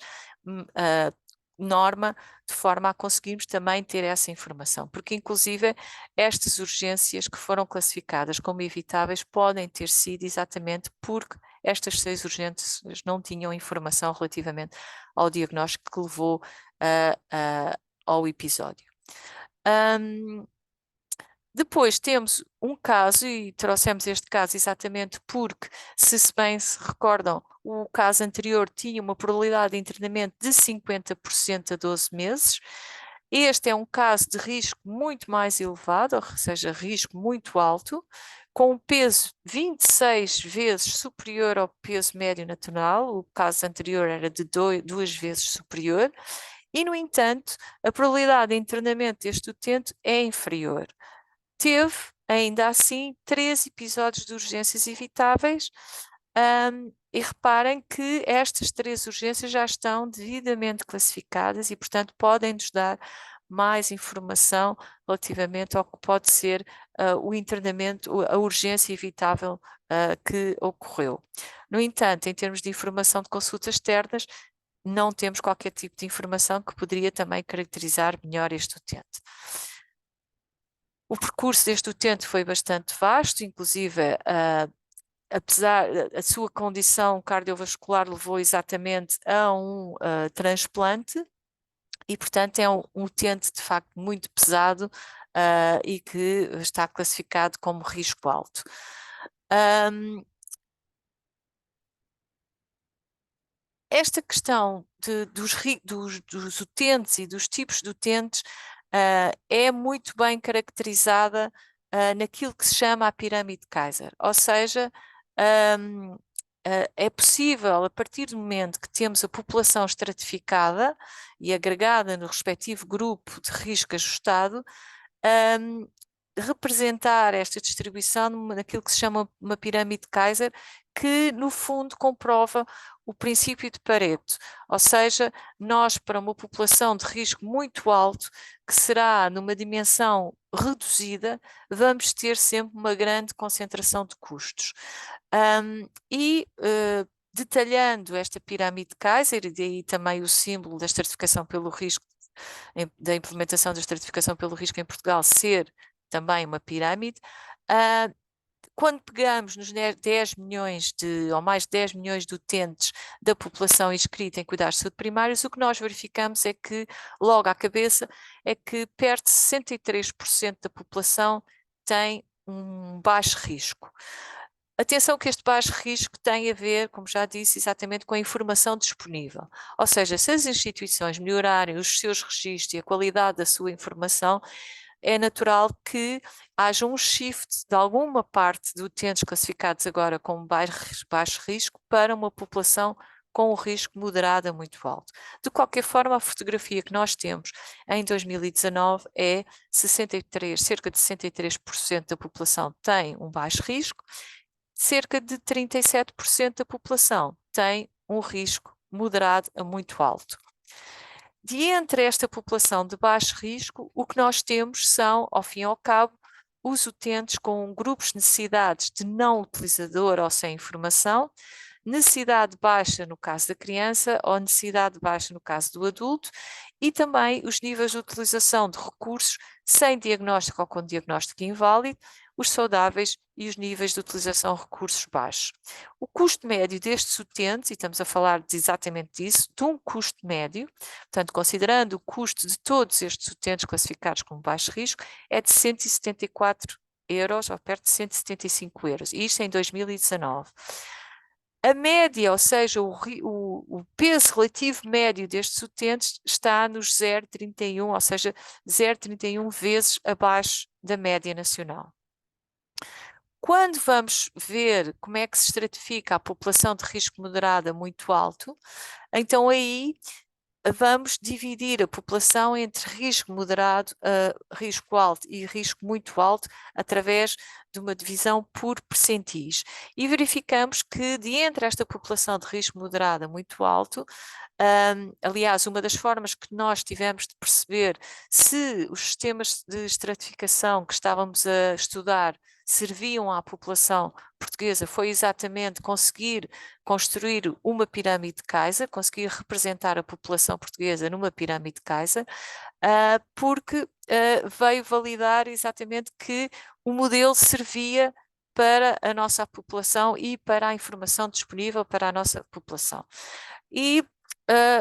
D: norma, de forma a conseguirmos também ter essa informação, porque inclusive estas urgências que foram classificadas como evitáveis podem ter sido exatamente porque estas 6 urgências não tinham informação relativamente ao diagnóstico que levou ao episódio. Depois temos um caso, e trouxemos este caso exatamente porque, se bem se recordam, o caso anterior tinha uma probabilidade de internamento de 50% a 12 meses. Este é um caso de risco muito mais elevado, ou seja, risco muito alto, com um peso 26 vezes superior ao peso médio natural. O caso anterior era de 2 vezes superior. E, no entanto, a probabilidade de internamento deste utente é inferior. Teve, ainda assim, 3 episódios de urgências evitáveis, e reparem que estas 3 urgências já estão devidamente classificadas e, portanto, podem nos dar mais informação relativamente ao que pode ser o internamento, a urgência evitável que ocorreu. No entanto, em termos de informação de consultas externas, não temos qualquer tipo de informação que poderia também caracterizar melhor este utente. O percurso deste utente foi bastante vasto, inclusive, apesar a sua condição cardiovascular levou exatamente a um transplante, e, portanto, é um utente de facto muito pesado e que está classificado como risco alto. Esta questão dos utentes e dos tipos de utentes é muito bem caracterizada naquilo que se chama a pirâmide Kaiser, ou seja, é possível, a partir do momento que temos a população estratificada e agregada no respectivo grupo de risco ajustado, representar esta distribuição naquilo que se chama uma pirâmide Kaiser, que no fundo comprova o princípio de Pareto, ou seja, nós para uma população de risco muito alto, que será numa dimensão reduzida, vamos ter sempre uma grande concentração de custos. Detalhando esta pirâmide Kaiser, e daí também o símbolo da estratificação pelo risco, da implementação da estratificação pelo risco em Portugal ser também uma pirâmide, quando pegamos nos 10 milhões ou mais de 10 milhões de utentes da população inscrita em cuidados de saúde primários, o que nós verificamos é que, logo à cabeça, é que perto de 63% da população tem um baixo risco. Atenção que este baixo risco tem a ver, como já disse, exatamente com a informação disponível. Ou seja, se as instituições melhorarem os seus registros e a qualidade da sua informação, é natural que haja um shift de alguma parte de utentes classificados agora como baixo risco para uma população com um risco moderado a muito alto. De qualquer forma, a fotografia que nós temos em 2019 é cerca de 63% da população tem um baixo risco, cerca de 37% da população tem um risco moderado a muito alto. De entre esta população de baixo risco, o que nós temos são, ao fim e ao cabo, os utentes com grupos de necessidades de não utilizador ou sem informação, necessidade baixa no caso da criança ou necessidade baixa no caso do adulto, e também os níveis de utilização de recursos sem diagnóstico ou com diagnóstico inválido, os saudáveis e os níveis de utilização de recursos baixos. O custo médio destes utentes, e estamos a falar exatamente disso, de um custo médio, portanto, considerando o custo de todos estes utentes classificados como baixo risco, é de 174 euros, ou perto de 175 euros, e isto em 2019. A média, ou seja, o peso relativo médio destes utentes está nos 0,31, ou seja, 0,31 vezes abaixo da média nacional. Quando vamos ver como é que se estratifica a população de risco moderado a muito alto, então aí vamos dividir a população entre risco moderado, risco alto e risco muito alto através de uma divisão por percentis. E verificamos que de entre esta população de risco moderado a muito alto, aliás, uma das formas que nós tivemos de perceber se os sistemas de estratificação que estávamos a estudar serviam à população portuguesa foi exatamente conseguir construir uma pirâmide Kaiser, conseguir representar a população portuguesa numa pirâmide Kaiser, porque veio validar exatamente que o modelo servia para a nossa população e para a informação disponível para a nossa população. E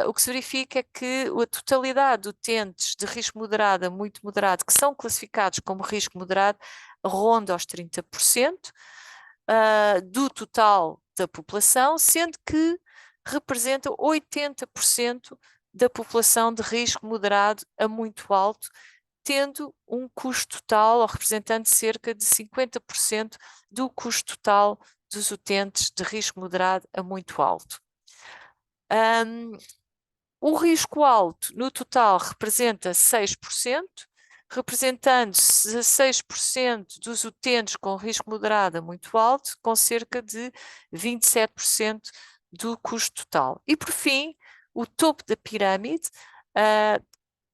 D: o que se verifica é que a totalidade de utentes de risco moderado a muito moderado, que são classificados como risco moderado, ronda aos 30% do total da população, sendo que representa 80% da população de risco moderado a muito alto, tendo um custo total, ou representando cerca de 50% do custo total dos utentes de risco moderado a muito alto. O risco alto, no total, representa 6%, representando 16% dos utentes com risco moderado a muito alto, com cerca de 27% do custo total. E, por fim, o topo da pirâmide,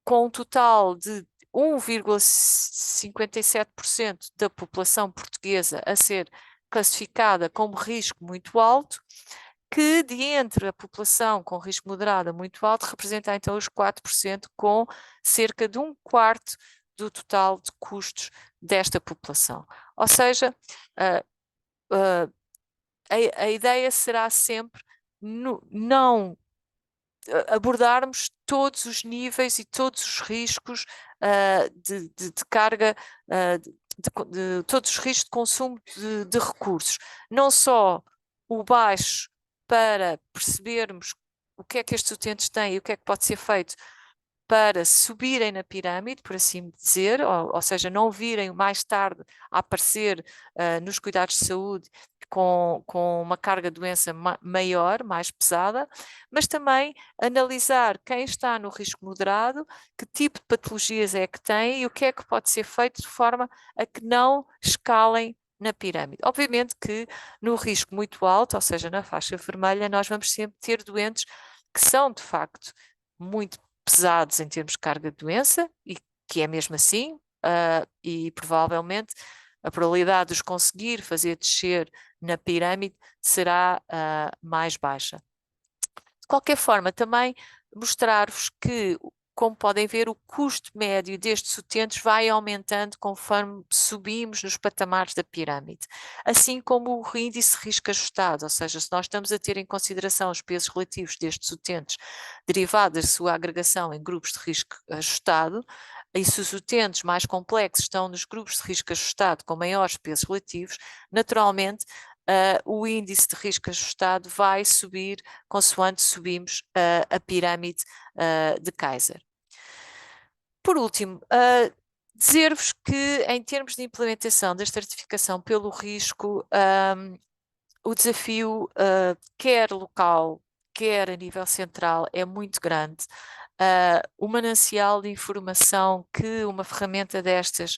D: com um total de 1,57% da população portuguesa a ser classificada como risco muito alto, que de entre a população com risco moderado a muito alto representa então os 4%, com cerca de 1/4 do total de custos desta população. Ou seja, a ideia será sempre não abordarmos todos os níveis e todos os riscos de carga, de todos os riscos de consumo de recursos, não só o baixo, para percebermos o que é que estes utentes têm e o que é que pode ser feito para subirem na pirâmide, por assim dizer, ou seja, não virem mais tarde a aparecer nos cuidados de saúde com uma carga de doença maior, mais pesada, mas também analisar quem está no risco moderado, que tipo de patologias é que tem e o que é que pode ser feito de forma a que não escalem na pirâmide. Obviamente que no risco muito alto, ou seja, na faixa vermelha, nós vamos sempre ter doentes que são de facto muito pesados em termos de carga de doença, e que é mesmo assim, e provavelmente a probabilidade de os conseguir fazer descer na pirâmide será mais baixa. De qualquer forma, também mostrar-vos que, como podem ver, o custo médio destes utentes vai aumentando conforme subimos nos patamares da pirâmide, assim como o índice de risco ajustado, ou seja, se nós estamos a ter em consideração os pesos relativos destes utentes derivados da sua agregação em grupos de risco ajustado, e se os utentes mais complexos estão nos grupos de risco ajustado com maiores pesos relativos, naturalmente o índice de risco ajustado vai subir consoante subimos a pirâmide de Kaiser. Por último, dizer-vos que em termos de implementação da estratificação pelo risco, o desafio quer local, quer a nível central é muito grande. O manancial de informação que uma ferramenta destas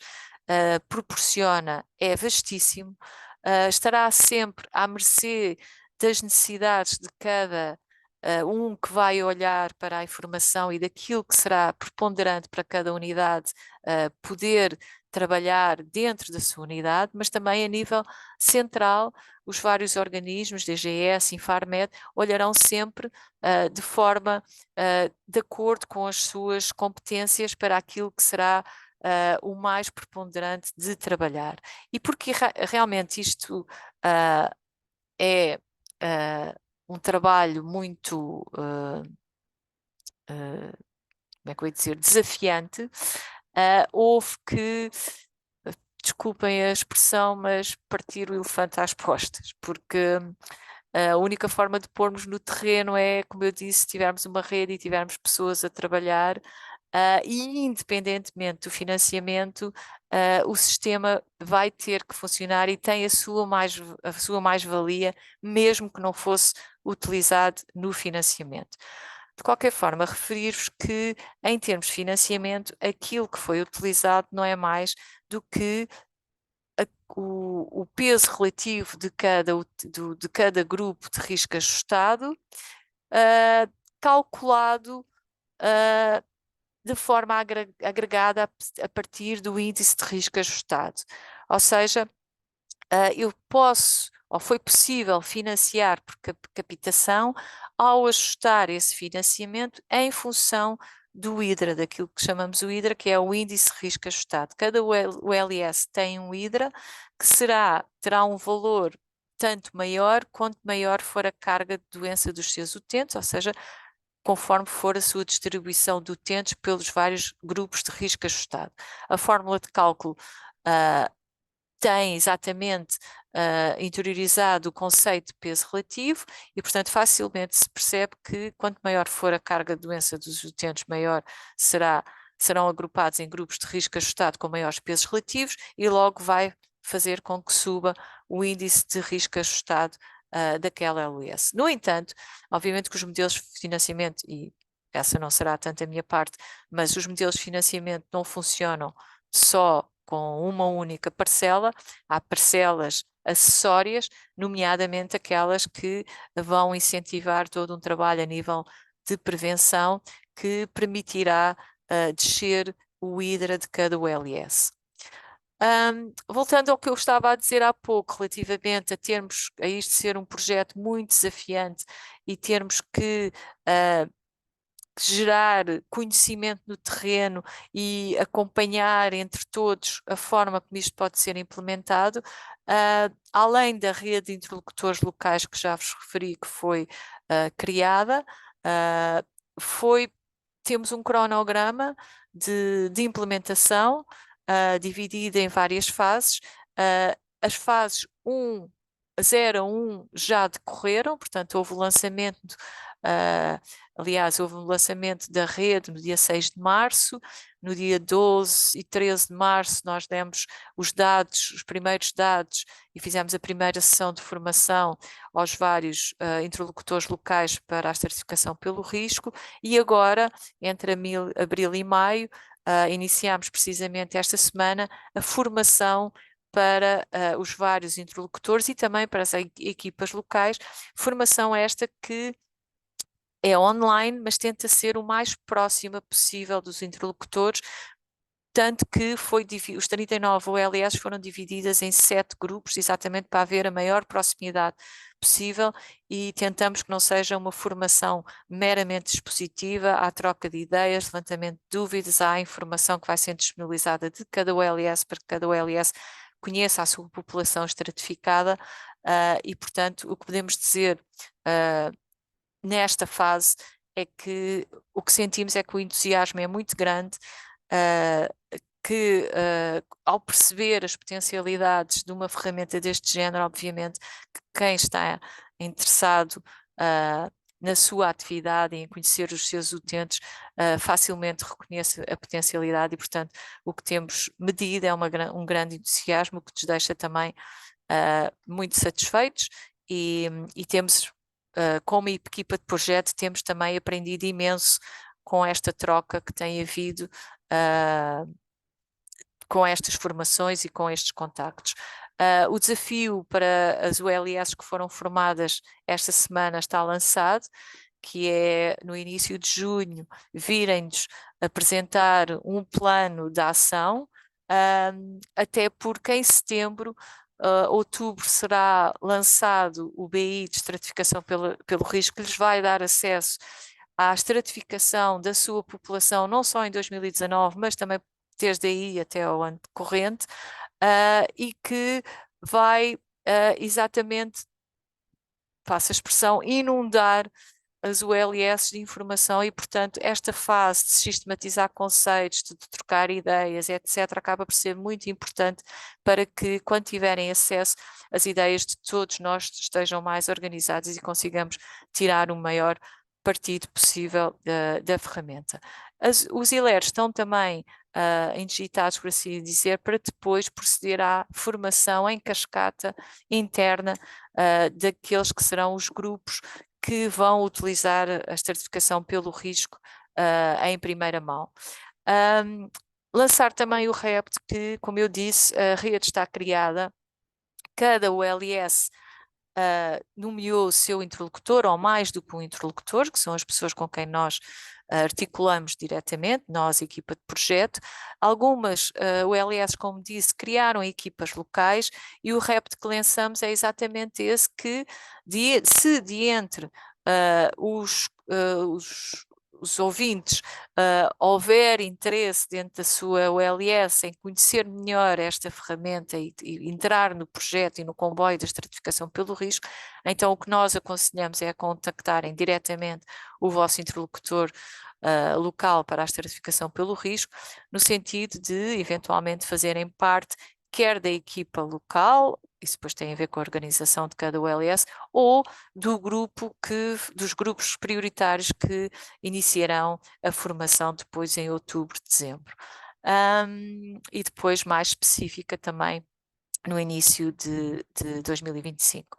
D: proporciona é vastíssimo. Estará sempre à mercê das necessidades de cada que vai olhar para a informação e daquilo que será preponderante para cada unidade poder trabalhar dentro da sua unidade, mas também a nível central, os vários organismos, DGS, Infarmed, olharão sempre de forma de acordo com as suas competências para aquilo que será o mais preponderante de trabalhar. E porque realmente isto é um trabalho muito, como é que eu ia dizer, desafiante, houve que, desculpem a expressão, mas partir o elefante às postas, porque a única forma de pormos no terreno é, como eu disse, se tivermos uma rede e tivermos pessoas a trabalhar, e independentemente do financiamento, o sistema vai ter que funcionar e tem a sua mais-valia, mesmo que não fosse utilizado no financiamento. De qualquer forma, referir-vos que, em termos de financiamento, aquilo que foi utilizado não é mais do que o peso relativo de cada grupo de risco ajustado, calculado de forma agregada a partir do índice de risco ajustado. Ou seja, eu posso, ou foi possível financiar por captação ao ajustar esse financiamento em função do HIDRA, daquilo que chamamos o HIDRA, que é o índice de risco ajustado. Cada ULS tem um HIDRA que terá um valor tanto maior quanto maior for a carga de doença dos seus utentes, ou seja, conforme for a sua distribuição de utentes pelos vários grupos de risco ajustado. A fórmula de cálculo tem exatamente interiorizado o conceito de peso relativo e, portanto, facilmente se percebe que quanto maior for a carga de doença dos utentes, maior serão agrupados em grupos de risco ajustado com maiores pesos relativos e logo vai fazer com que suba o índice de risco ajustado daquela LOS. No entanto, obviamente que os modelos de financiamento, e essa não será tanto a minha parte, mas os modelos de financiamento não funcionam só com uma única parcela, há parcelas acessórias, nomeadamente aquelas que vão incentivar todo um trabalho a nível de prevenção que permitirá descer o IDRA de cada ULS. Voltando ao que eu estava a dizer há pouco, relativamente a isto ser um projeto muito desafiante e termos que gerar conhecimento no terreno e acompanhar entre todos a forma como isto pode ser implementado, além da rede de interlocutores locais que já vos referi que foi criada, temos um cronograma de implementação dividida em várias fases. As fases 0 a 1 já decorreram, portanto houve o lançamento, aliás, houve o lançamento da rede no dia 6 de março, no dia 12 e 13 de março nós demos os primeiros dados e fizemos a primeira sessão de formação aos vários interlocutores locais para a certificação pelo risco e agora, entre abril e maio, iniciamos precisamente esta semana a formação para os vários interlocutores e também para as equipas locais, formação esta que é online, mas tenta ser o mais próxima possível dos interlocutores, tanto que os 39 OLS foram divididas em 7 grupos, exatamente para haver a maior proximidade possível e tentamos que não seja uma formação meramente expositiva, há troca de ideias, levantamento de dúvidas, há informação que vai sendo disponibilizada de cada OLS para que cada OLS conheça a sua população estratificada e, portanto, o que podemos dizer nesta fase é que o que sentimos é que o entusiasmo é muito grande, que ao perceber as potencialidades de uma ferramenta deste género, obviamente que quem está interessado na sua atividade e em conhecer os seus utentes facilmente reconhece a potencialidade e, portanto, o que temos medido é um grande entusiasmo, que nos deixa também muito satisfeitos e temos, como equipa de projeto, temos também aprendido imenso com esta troca que tem havido com estas formações e com estes contactos. O desafio para as ULS que foram formadas esta semana está lançado, que é no início de junho virem-nos apresentar um plano de ação, até porque em setembro, outubro será lançado o BI de estratificação pelo risco, que lhes vai dar acesso à estratificação da sua população, não só em 2019, mas também desde aí até ao ano corrente, e que vai exatamente, passo a expressão, inundar as ULS de informação e, portanto, esta fase de sistematizar conceitos, de trocar ideias, etc., acaba por ser muito importante para que, quando tiverem acesso, as ideias de todos nós estejam mais organizadas e consigamos tirar o maior partido possível da ferramenta. Os ILERs estão também indigitados, por assim dizer, para depois proceder à formação em cascata interna daqueles que serão os grupos que vão utilizar a certificação pelo risco em primeira mão. Lançar também o REPT, que, como eu disse, a rede está criada, cada ULS nomeou o seu interlocutor, ou mais do que um interlocutor, que são as pessoas com quem nós articulamos diretamente, nós, equipa de projeto. Algumas ULS, como disse, criaram equipas locais e o REPT que lançamos é exatamente esse que, se de entre os ouvintes, houver interesse dentro da sua OLS em conhecer melhor esta ferramenta e entrar no projeto e no comboio da estratificação pelo risco, então o que nós aconselhamos é contactarem diretamente o vosso interlocutor local para a estratificação pelo risco, no sentido de eventualmente fazerem parte quer da equipa local, isso depois tem a ver com a organização de cada OLS, ou dos grupos prioritários que iniciarão a formação depois em outubro, dezembro. E depois mais específica também no início de 2025.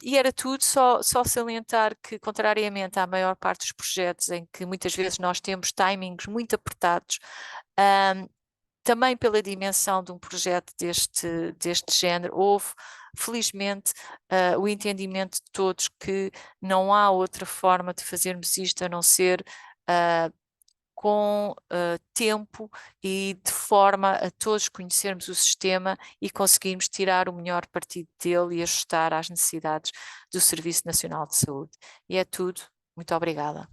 D: E era tudo, só salientar que, contrariamente à maior parte dos projetos em que muitas vezes nós temos timings muito apertados, também pela dimensão de um projeto deste género, houve, felizmente, o entendimento de todos que não há outra forma de fazermos isto a não ser com tempo e de forma a todos conhecermos o sistema e conseguirmos tirar o melhor partido dele e ajustar às necessidades do Serviço Nacional de Saúde. E é tudo. Muito obrigada.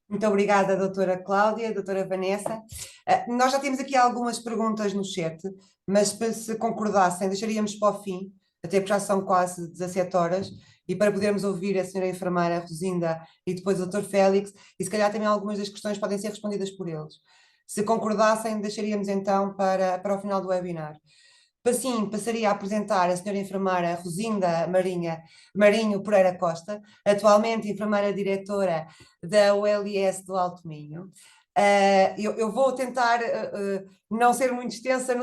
B: Muito obrigada, doutora Cláudia, doutora Vanessa. Nós já temos aqui algumas perguntas no chat, mas se concordassem, deixaríamos para o fim, até porque já são quase 17 horas, e para podermos ouvir a senhora enfermeira Rosinda e depois o doutor Félix, e se calhar também algumas das questões podem ser respondidas por eles. Se concordassem, deixaríamos então para o final do webinar. Assim, passaria a apresentar a senhora enfermeira Rosinda Marinho Pereira Costa, atualmente enfermeira diretora da OLS do Alto Minho. Eu vou tentar não ser muito extensa,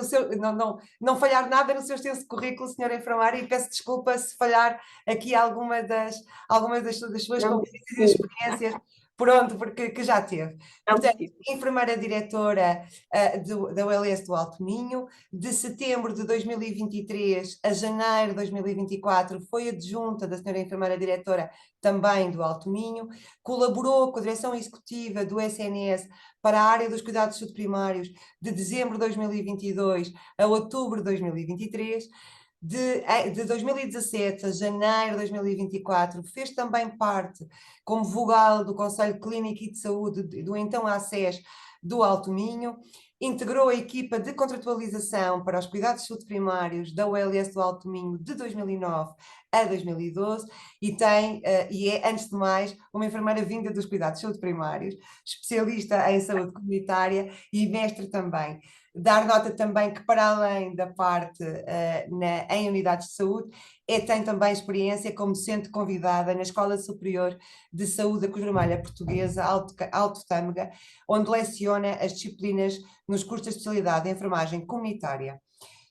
B: não falhar nada no seu extenso currículo, senhora enfermeira, e peço desculpa se falhar aqui algumas das suas competências e experiências, pronto, porque que já teve. Portanto, enfermeira diretora da OLS do Alto Minho, de setembro de 2023 a janeiro de 2024 foi adjunta da senhora enfermeira diretora também do Alto Minho, colaborou com a direção executiva do SNS para a área dos cuidados de saúde primários de dezembro de 2022 a outubro de 2023, de 2017 a janeiro de 2024, fez também parte como vogal do Conselho Clínico e de Saúde do então ACES do Alto Minho, integrou a equipa de contratualização para os cuidados de saúde primários da OLS do Alto Minho de 2009 a 2012 e é, antes de mais, uma enfermeira vinda dos cuidados de saúde primários, especialista em saúde comunitária e mestre também. Dar nota também que, para além da parte em unidades de saúde, tem também experiência como docente convidada na Escola Superior de Saúde da Cruz Vermelha Portuguesa, Alto Tâmega, onde leciona as disciplinas nos cursos de especialidade de enfermagem comunitária.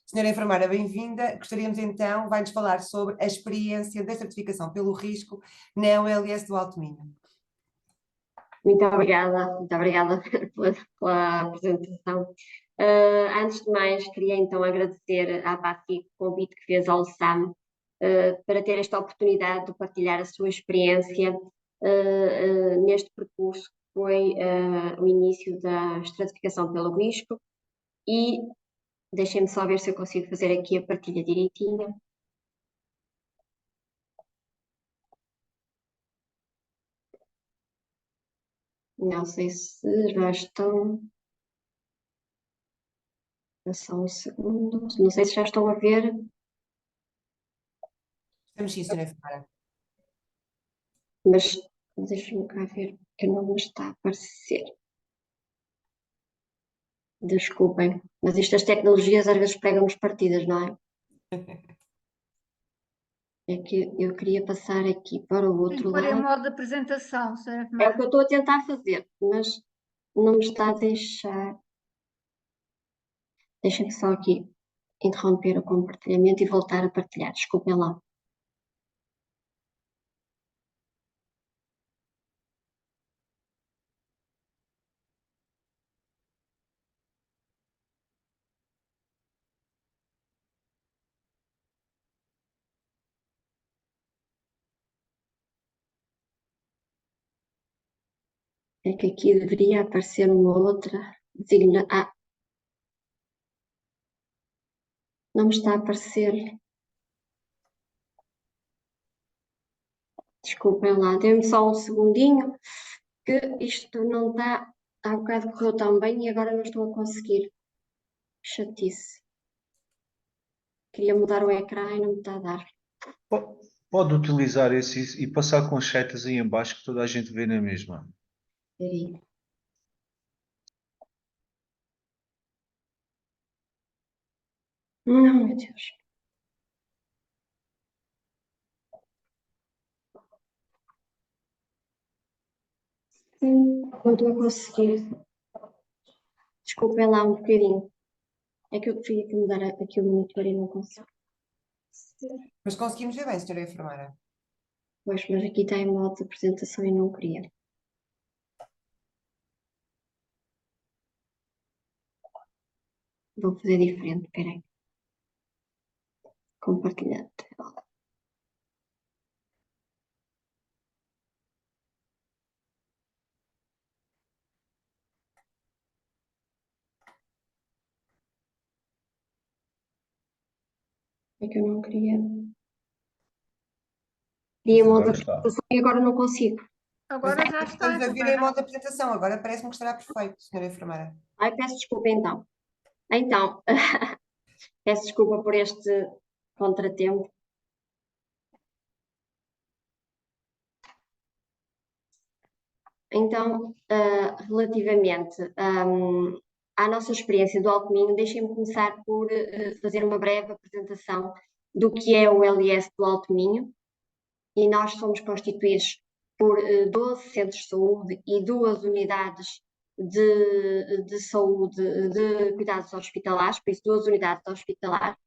B: Senhora enfermeira, bem-vinda. Gostaríamos então, vai-nos falar sobre a experiência da certificação pelo risco na OLS do Alto Minho.
E: Muito obrigada pela apresentação. Antes de mais, queria então agradecer à PAFI o convite que fez ao SAM para ter esta oportunidade de partilhar a sua experiência neste percurso que foi o início da estratificação pelo risco. E deixem-me só ver se eu consigo fazer aqui a partilha direitinho. Não sei se já estão. Só um segundo. Não sei se já estão a ver.
B: Estamos sim, senhora enfermeira.
E: Mas deixem-me cá ver, que não me está a aparecer. Desculpem, mas estas tecnologias às vezes pregam-nos partidas, não é? É que eu queria passar aqui para o outro
A: Pôr em
E: lado.
A: modo de apresentação, senhora
E: É o
A: enfermeira.
E: que eu estou a tentar fazer, mas não me está a deixar. Deixem-me só aqui interromper o compartilhamento e voltar a partilhar. Desculpem lá. É que aqui deveria aparecer uma outra designação. Ah, não me está a aparecer. Desculpem lá, dê-me só um segundinho, que isto não está, há bocado correu tão bem e agora não estou a conseguir. Chatice. Queria mudar o ecrã e não me está a dar.
F: Pode utilizar esse e passar com as setas aí em baixo que toda a gente vê na mesma.
E: Espera aí. Não, meu Deus. Não estou a conseguir. Desculpem lá um bocadinho. É que eu queria que mudar aqui o monitor e não consigo.
B: Mas conseguimos ver bem, senhora enfermeira.
E: Pois, mas aqui está em modo de apresentação e não queria. Vou fazer diferente, espera aí. Compartilhar. É que eu não queria. Queria modo de
F: Agora está.
E: apresentação e agora não consigo.
A: Agora já está,
B: Estamos a vir em
A: enfermeira.
B: modo de apresentação, agora parece-me que estará perfeito, senhora enfermeira.
E: Ai, peço desculpa então. Então, peço desculpa por este contratempo. Então, relativamente à nossa experiência do Alto Minho, deixem-me começar por fazer uma breve apresentação do que é o LS do Alto Minho. E nós somos constituídos por 12 centros de saúde e 2 unidades de saúde, de cuidados hospitalares, por isso 2 unidades hospitalares.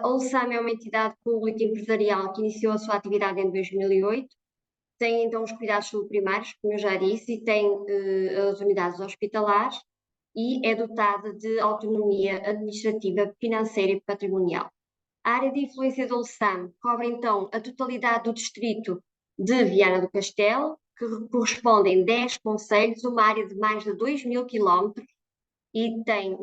E: A OLSAM é uma entidade pública empresarial que iniciou a sua atividade em 2008, tem então os cuidados de saúde primários, como eu já disse, e tem as unidades hospitalares e é dotada de autonomia administrativa, financeira e patrimonial. A área de influência do OLSAM cobre então a totalidade do distrito de Viana do Castelo, que correspondem 10 concelhos, uma área de mais de 2.000 quilómetros e tem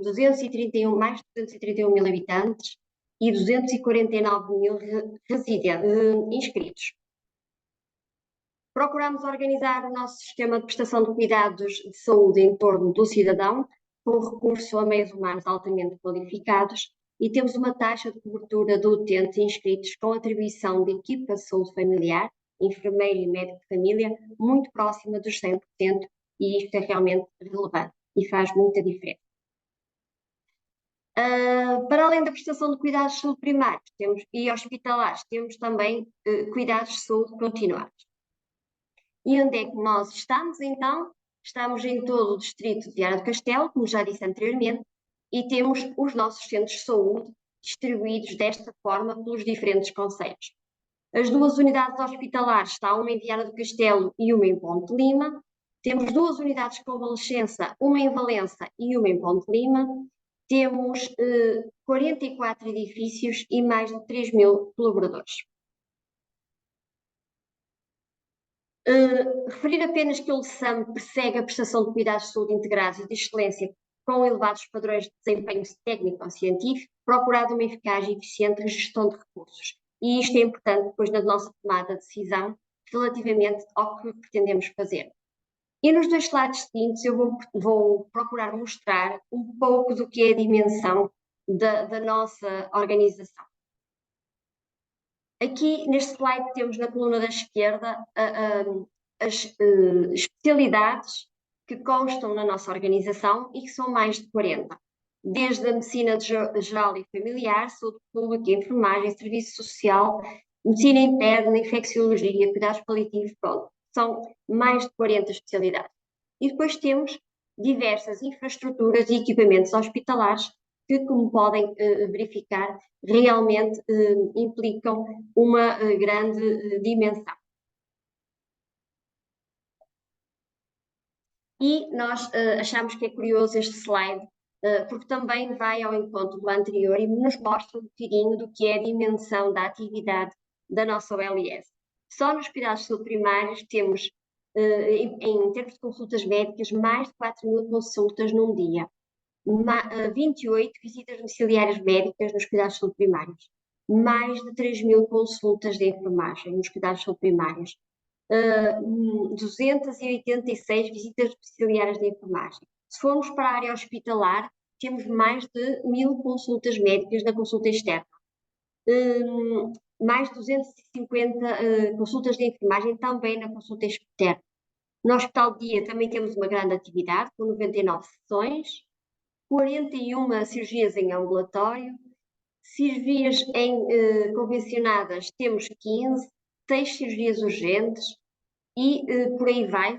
E: mais de 231 mil habitantes e 249 mil inscritos. Procuramos organizar o nosso sistema de prestação de cuidados de saúde em torno do cidadão, com recurso a meios humanos altamente qualificados, e temos uma taxa de cobertura de utentes inscritos com atribuição de equipa de saúde familiar, enfermeiro e médico de família, muito próxima dos 100%, e isto é realmente relevante e faz muita diferença. Para além da prestação de cuidados de saúde primários e hospitalares, temos também cuidados de saúde continuados. E onde é que nós estamos, então? Estamos em todo o distrito de Viana do Castelo, como já disse anteriormente, e temos os nossos centros de saúde distribuídos desta forma pelos diferentes concelhos. As 2 unidades hospitalares, está uma em Viana do Castelo e uma em Ponte Lima. Temos 2 unidades de convalescença, uma em Valença e uma em Ponte Lima. Temos 44 edifícios e mais de 3.000 colaboradores. Referir apenas que o LSAM persegue a prestação de cuidados de saúde integrados e de excelência com elevados padrões de desempenho técnico-científico, procurado uma eficaz e eficiente gestão de recursos. E isto é importante depois na nossa tomada de decisão relativamente ao que pretendemos fazer. E nos 2 slides seguintes eu vou procurar mostrar um pouco do que é a dimensão da nossa organização. Aqui neste slide temos na coluna da esquerda as especialidades que constam na nossa organização e que são mais de 40. Desde a medicina geral e familiar, saúde pública, enfermagem, serviço social, medicina interna, infecciologia, cuidados paliativos, pronto. São mais de 40 especialidades. E depois temos diversas infraestruturas e equipamentos hospitalares que, como podem verificar, realmente implicam uma grande dimensão. E nós achamos que é curioso este slide, porque também vai ao encontro do anterior e nos mostra um bocadinho do que é a dimensão da atividade da nossa OLS. Só nos cuidados de saúde primários temos, em termos de consultas médicas, mais de 4.000 consultas num dia. 28 visitas domiciliárias médicas nos cuidados de saúde primários, mais de 3.000 consultas de enfermagem nos cuidados primários, 286 visitas domiciliárias de enfermagem. Se formos para a área hospitalar, temos mais de 1.000 consultas médicas na consulta externa, mais de 250 consultas de enfermagem também na consulta externa. No hospital de dia também temos uma grande atividade, com 99 sessões, 41 cirurgias em ambulatório, cirurgias convencionadas temos 15, 6 cirurgias urgentes e por aí vai.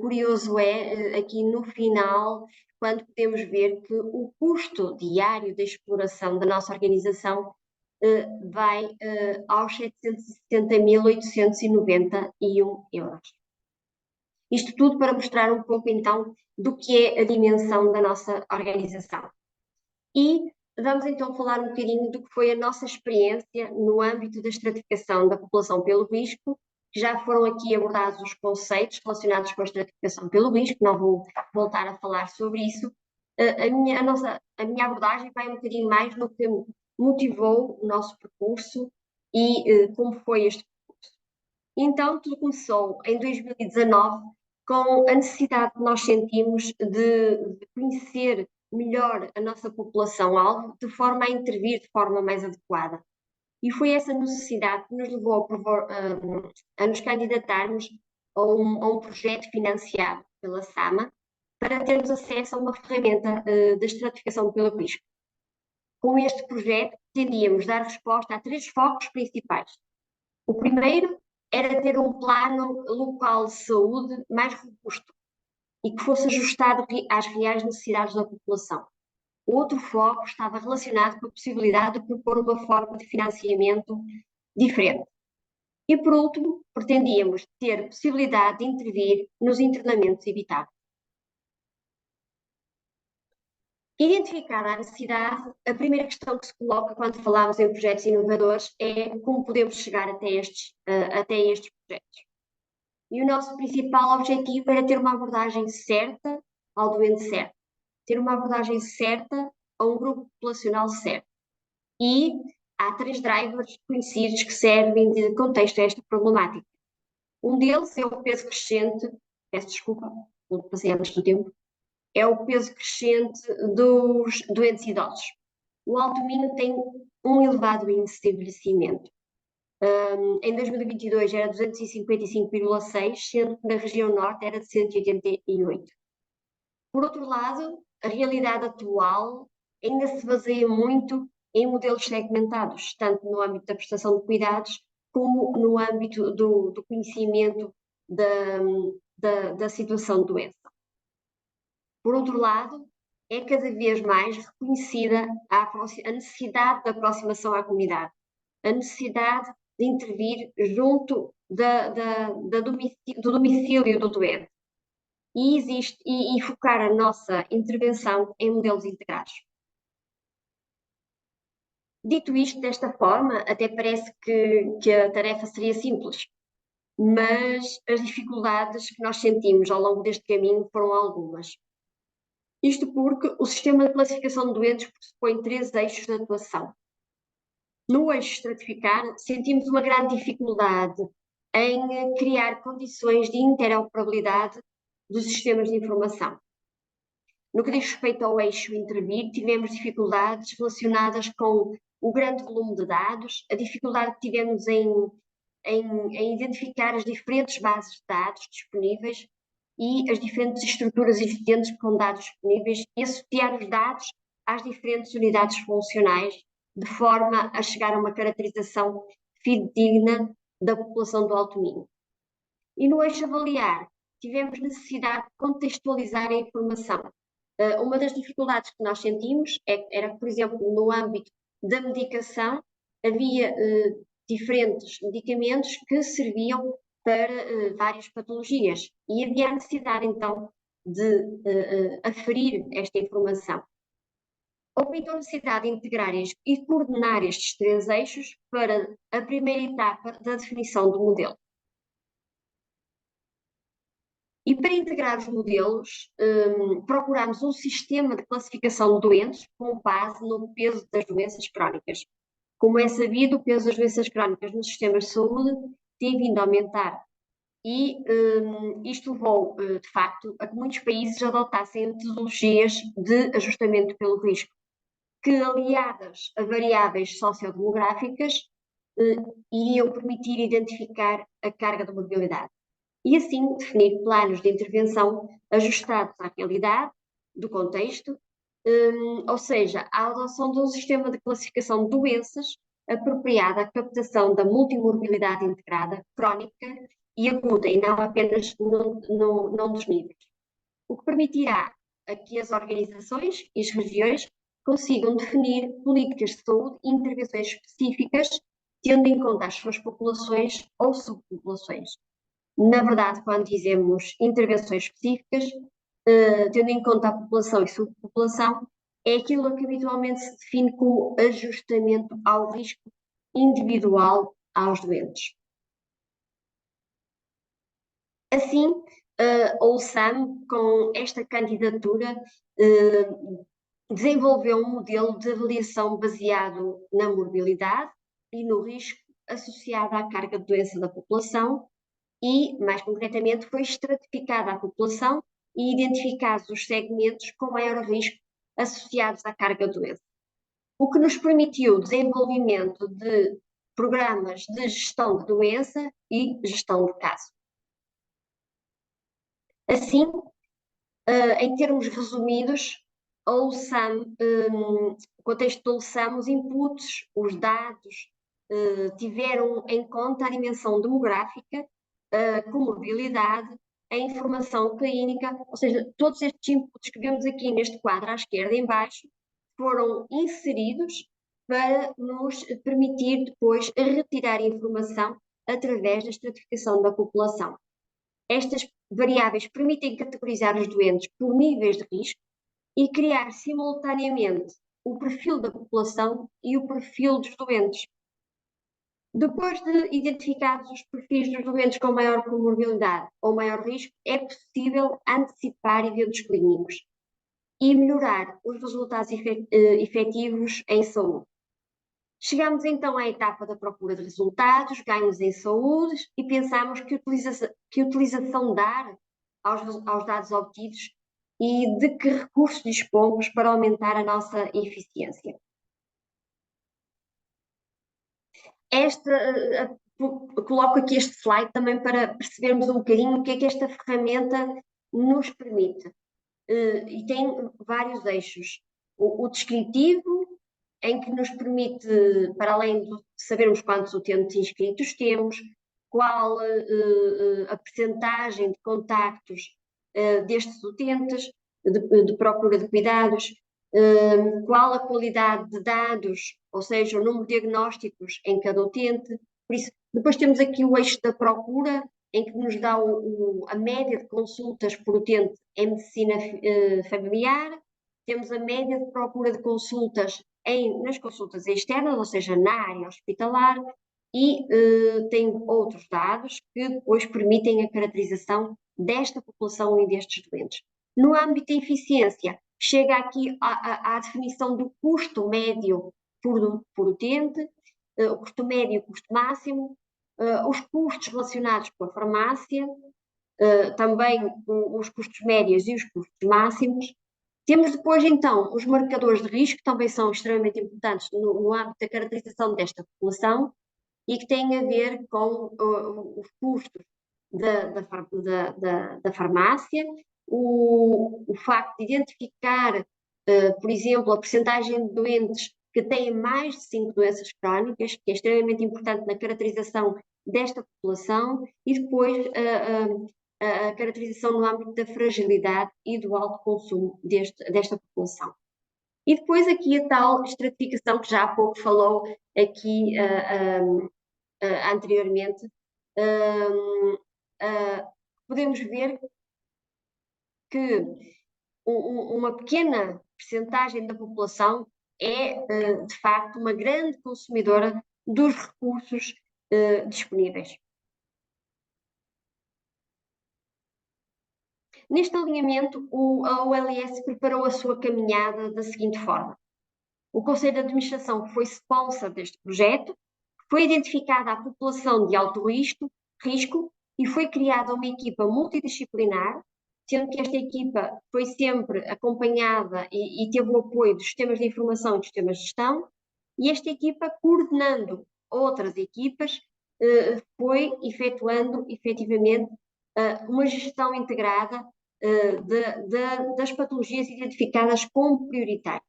E: Curioso é aqui no final, quando podemos ver que o custo diário de exploração da nossa organização vai aos 770.891 euros. Isto tudo para mostrar um pouco, então, do que é a dimensão da nossa organização. E vamos, então, falar um bocadinho do que foi a nossa experiência no âmbito da estratificação da população pelo risco. Já foram aqui abordados os conceitos relacionados com a estratificação pelo risco, não vou voltar a falar sobre isso. A minha abordagem vai um bocadinho mais no que motivou o nosso percurso e como foi este percurso. Então, tudo começou em 2019, com a necessidade que nós sentimos de conhecer melhor a nossa população-alvo, de forma a intervir de forma mais adequada. E foi essa necessidade que nos levou a nos candidatarmos a um projeto financiado pela SAMA, para termos acesso a uma ferramenta de estratificação pelo risco. Com este projeto, pretendíamos dar resposta a 3 focos principais. O primeiro era ter um plano local de saúde mais robusto e que fosse ajustado às reais necessidades da população. O outro foco estava relacionado com a possibilidade de propor uma forma de financiamento diferente. E, por último, pretendíamos ter possibilidade de intervir nos internamentos evitáveis. Identificada a necessidade, a primeira questão que se coloca quando falamos em projetos inovadores é como podemos chegar até estes projetos. E o nosso principal objetivo era ter uma abordagem certa ao doente certo, ter uma abordagem certa a um grupo populacional certo. E há 3 drivers conhecidos que servem de contexto a esta problemática. Um deles é o peso crescente, peço desculpa, não passei antes do tempo, é o peso crescente dos doentes idosos. O Alto Minho tem um elevado índice de envelhecimento. Em 2022 era 255,6, sendo que na região norte era de 188. Por outro lado, a realidade atual ainda se baseia muito em modelos segmentados, tanto no âmbito da prestação de cuidados, como no âmbito do conhecimento da situação de doença. Por outro lado, é cada vez mais reconhecida a necessidade de aproximação à comunidade, a necessidade de intervir junto do domicílio do doente e focar a nossa intervenção em modelos integrados. Dito isto desta forma, até parece que a tarefa seria simples, mas as dificuldades que nós sentimos ao longo deste caminho foram algumas. Isto porque o sistema de classificação de doentes pressupõe 3 eixos de atuação. No eixo estratificar, sentimos uma grande dificuldade em criar condições de interoperabilidade dos sistemas de informação. No que diz respeito ao eixo intervir, tivemos dificuldades relacionadas com o grande volume de dados, a dificuldade que tivemos em identificar as diferentes bases de dados disponíveis e as diferentes estruturas existentes com dados disponíveis e associar os dados às diferentes unidades funcionais, de forma a chegar a uma caracterização fidedigna da população do Alto Minho. E no eixo avaliar, tivemos necessidade de contextualizar a informação. Uma das dificuldades que nós sentimos era, por exemplo, no âmbito da medicação, havia diferentes medicamentos que serviam para várias patologias e havia a necessidade, então, de aferir esta informação. Houve, então, necessidade de integrar e coordenar estes 3 eixos para a primeira etapa da definição do modelo. E para integrar os modelos, procuramos um sistema de classificação de doentes com base no peso das doenças crónicas, Como é sabido, o peso das doenças crónicas nos sistemas de saúde tem vindo a aumentar e isto levou, de facto, a que muitos países adotassem metodologias de ajustamento pelo risco, que, aliadas a variáveis sociodemográficas, iriam permitir identificar a carga de mobilidade e, assim, definir planos de intervenção ajustados à realidade do contexto, ou seja, a adoção de um sistema de classificação de doenças apropriado à captação da multimorbilidade integrada, crónica e aguda, e não apenas num dos níveis. O que permitirá a que as organizações e as regiões consigam definir políticas de saúde e intervenções específicas, tendo em conta as suas populações ou subpopulações. Na verdade, quando dizemos intervenções específicas, tendo em conta a população e subpopulação, é aquilo que habitualmente se define como ajustamento ao risco individual aos doentes. Assim, a OLSAM, com esta candidatura, desenvolveu um modelo de avaliação baseado na morbilidade e no risco associado à carga de doença da população e, mais concretamente, foi estratificada a população e identificados os segmentos com maior risco associados à carga de doença, o que nos permitiu o desenvolvimento de programas de gestão de doença e gestão de caso. Assim, em termos resumidos, a OLSAM, o contexto da OLSAM, os inputs, os dados, tiveram em conta a dimensão demográfica, a comorbidade, a informação clínica, ou seja, todos estes inputs que vemos aqui neste quadro à esquerda em baixo foram inseridos para nos permitir depois retirar informação através da estratificação da população. Estas variáveis permitem categorizar os doentes por níveis de risco e criar simultaneamente o perfil da população e o perfil dos doentes. Depois de identificados os perfis dos doentes com maior comorbilidade ou maior risco, é possível antecipar eventos clínicos e melhorar os resultados efetivos em saúde. Chegamos então à etapa da procura de resultados, ganhos em saúde e pensamos que utilização dar aos dados obtidos e de que recursos dispomos para aumentar a nossa eficiência. Coloco aqui este slide também para percebermos um bocadinho o que é que esta ferramenta nos permite. E tem vários eixos. O descritivo, em que nos permite, para além de sabermos quantos utentes inscritos temos, qual a percentagem de contactos destes utentes, de procura de cuidados, qual a qualidade de dados, ou seja, o número de diagnósticos em cada utente. Por isso, depois temos aqui o eixo da procura, em que nos dá a média de consultas por utente em medicina familiar, temos a média de procura de consultas nas consultas externas, ou seja, na área hospitalar, e tem outros dados que depois permitem a caracterização desta população e destes doentes. No âmbito da eficiência, chega aqui à definição do custo médio por utente, o custo médio e o custo máximo, os custos relacionados com a farmácia, também os custos médios e os custos máximos. Temos depois, então, os marcadores de risco, que também são extremamente importantes no âmbito da caracterização desta população e que têm a ver com os custos da farmácia, o facto de identificar, por exemplo, a percentagem de doentes que têm mais de 5 doenças crónicas, que é extremamente importante na caracterização desta população, e depois a caracterização no âmbito da fragilidade e do alto consumo desta população. E depois aqui a tal estratificação que já há pouco falou aqui anteriormente, podemos ver que uma pequena percentagem da população é, de facto, uma grande consumidora dos recursos disponíveis. Neste alinhamento, a OLS preparou a sua caminhada da seguinte forma. O Conselho de Administração foi sponsor deste projeto, foi identificada a população de alto risco e foi criada uma equipa multidisciplinar, sendo que esta equipa foi sempre acompanhada e teve o apoio dos sistemas de informação e dos sistemas de gestão, e esta equipa, coordenando outras equipas, foi efetuando efetivamente uma gestão integrada das patologias identificadas como prioritárias.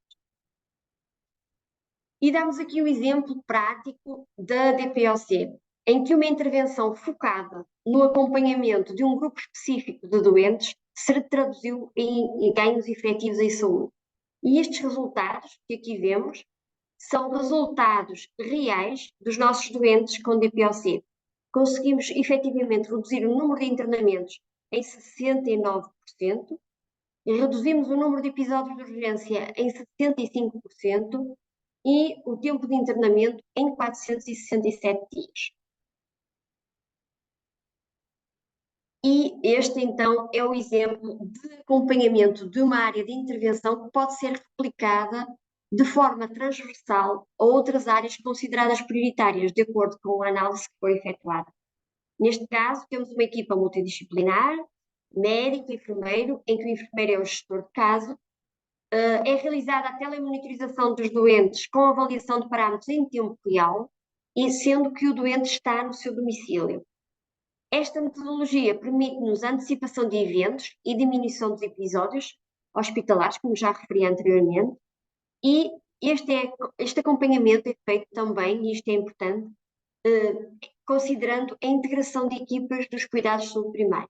E: E damos aqui um exemplo prático da DPOC, em que uma intervenção focada no acompanhamento de um grupo específico de doentes se traduziu em ganhos efetivos em saúde. E estes resultados que aqui vemos são resultados reais dos nossos doentes com DPOC. Conseguimos efetivamente reduzir o número de internamentos em 69%, e reduzimos o número de episódios de urgência em 75%, e o tempo de internamento em 467 dias. E este, então, é o exemplo de acompanhamento de uma área de intervenção que pode ser replicada de forma transversal a outras áreas consideradas prioritárias, de acordo com a análise que foi efetuada. Neste caso, temos uma equipa multidisciplinar, médico, enfermeiro, em que o enfermeiro é o gestor de caso. É realizada a telemonitorização dos doentes com avaliação de parâmetros em tempo real, e sendo que o doente está no seu domicílio. Esta metodologia permite-nos a antecipação de eventos e diminuição dos episódios hospitalares, como já referi anteriormente, e este acompanhamento é feito também, e isto é importante, considerando a integração de equipas dos cuidados de saúde primária.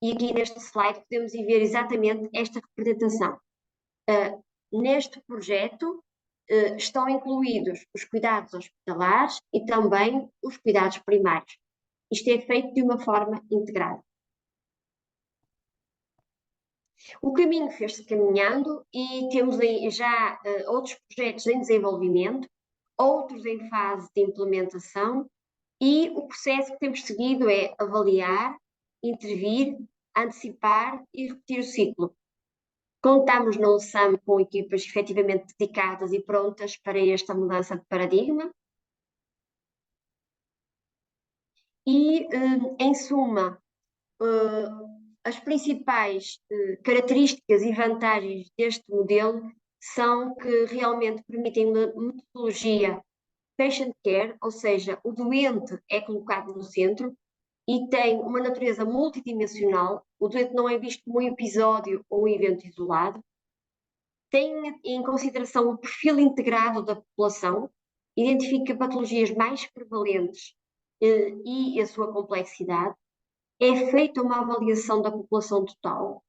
E: E aqui neste slide podemos ver exatamente esta representação. Neste projeto estão incluídos os cuidados hospitalares e também os cuidados primários. Isto é feito de uma forma integrada. O caminho fez-se caminhando e temos aí já outros projetos em desenvolvimento, outros em fase de implementação, e o processo que temos seguido é avaliar, intervir, antecipar e repetir o ciclo. Contamos no LSAM com equipas efetivamente dedicadas e prontas para esta mudança de paradigma. E, em suma, as principais características e vantagens deste modelo são que realmente permitem uma metodologia patient care, ou seja, o doente é colocado no centro e tem uma natureza multidimensional. O doente não é visto como um episódio ou um evento isolado. Tem em consideração o perfil integrado da população, identifica patologias mais prevalentes e a sua complexidade. É feita uma avaliação da população total.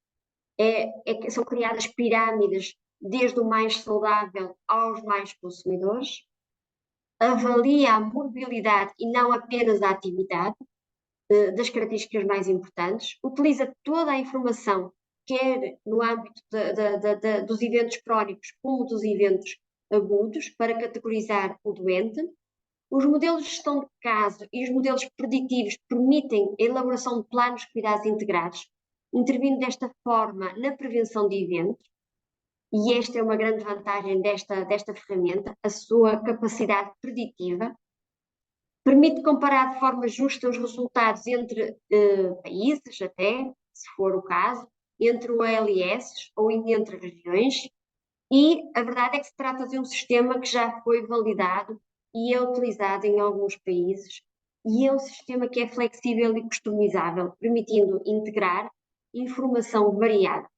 E: São criadas pirâmides, desde o mais saudável aos mais consumidores. Avalia a morbilidade e não apenas a atividade, das características mais importantes. Utiliza toda a informação, quer no âmbito dos eventos crónicos como dos eventos agudos, para categorizar o doente. Os modelos de gestão de caso e os modelos preditivos permitem a elaboração de planos de cuidados integrados, intervindo desta forma na prevenção de eventos, e esta é uma grande vantagem desta ferramenta, a sua capacidade preditiva. Permite comparar de forma justa os resultados entre países, até, se for o caso, entre OLS ou entre regiões, e a verdade é que se trata de um sistema que já foi validado e é utilizado em alguns países, e é um sistema que é flexível e customizável, permitindo integrar informação variada.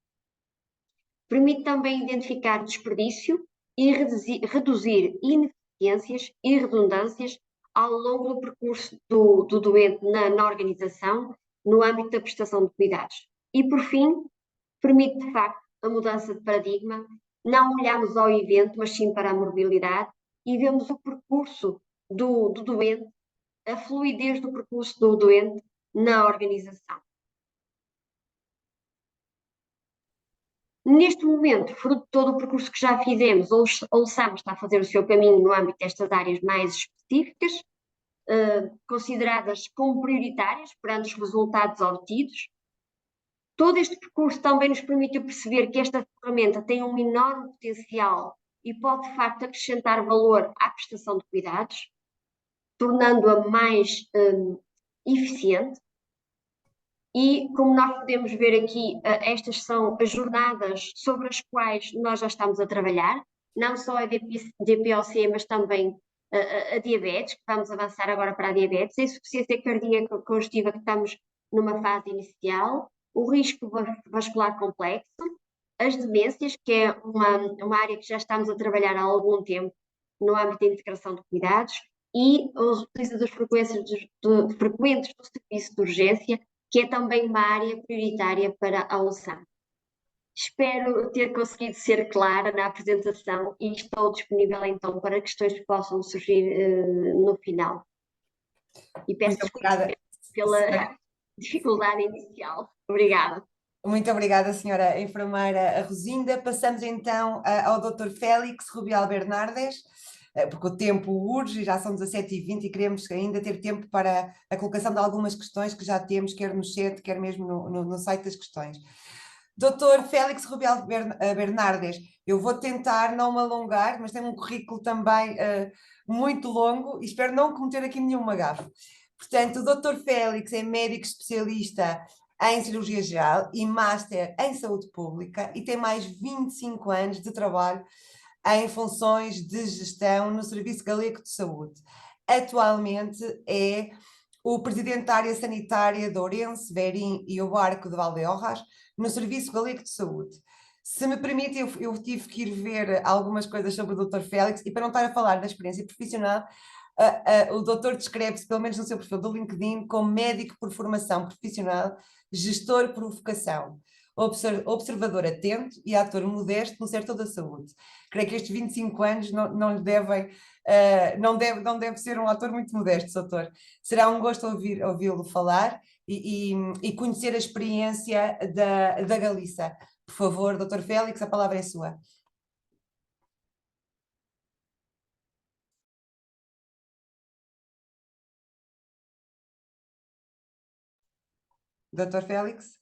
E: Permite também identificar desperdício e reduzir ineficiências e redundâncias ao longo do percurso do doente na organização, no âmbito da prestação de cuidados. E, por fim, permite, de facto, a mudança de paradigma. Não olhamos ao evento, mas sim para a morbilidade, e vemos o percurso do doente, a fluidez do percurso do doente na organização. Neste momento, fruto de todo o percurso que já fizemos, o LSAM está a fazer o seu caminho no âmbito destas áreas mais específicas, consideradas como prioritárias perante os resultados obtidos. Todo este percurso também nos permitiu perceber que esta ferramenta tem um enorme potencial e pode, de facto, acrescentar valor à prestação de cuidados, tornando-a mais eficiente. E, como nós podemos ver aqui, estas são as jornadas sobre as quais nós já estamos a trabalhar, não só a DPOC, mas também a diabetes, que vamos avançar agora para a diabetes, a insuficiência cardíaca congestiva, que estamos numa fase inicial, o risco vascular complexo, as demências, que é uma área que já estamos a trabalhar há algum tempo no âmbito da integração de cuidados, e os utilizadores frequentes do serviço de urgência, que é também uma área prioritária para a ULSAM. Espero ter conseguido ser clara na apresentação e estou disponível então para questões que possam surgir no final. E peço desculpa pela dificuldade inicial. Obrigada.
B: Muito obrigada, senhora enfermeira Rosinda. Passamos então ao Dr. Félix Rubial Bernardes, porque o tempo urge, já são 17h20 e queremos ainda ter tempo para a colocação de algumas questões que já temos, quer no chat, quer mesmo no site das questões. Dr. Félix Rubial Bernardes, eu vou tentar não me alongar, mas tem um currículo também muito longo e espero não cometer aqui nenhuma gafe. Portanto, o Dr. Félix é médico especialista em cirurgia geral e Master em saúde pública e tem mais 25 anos de trabalho em funções de gestão no Serviço Galego de Saúde. Atualmente é o presidente da área sanitária de Ourense, Verim e o Barco de Valdeorras, no Serviço Galego de Saúde. Se me permite, eu tive que ir ver algumas coisas sobre o Dr. Félix e para não estar a falar da experiência profissional, o doutor descreve-se, pelo menos no seu perfil do LinkedIn, como médico por formação profissional, gestor por vocação, observador atento e ator modesto no setor da saúde. Creio que estes 25 anos não lhe devem, não deve ser um ator muito modesto, doutor. Será um gosto ouvi-lo falar e conhecer a experiência da Galiça. Por favor, doutor Félix, a palavra é sua. Dr. Félix?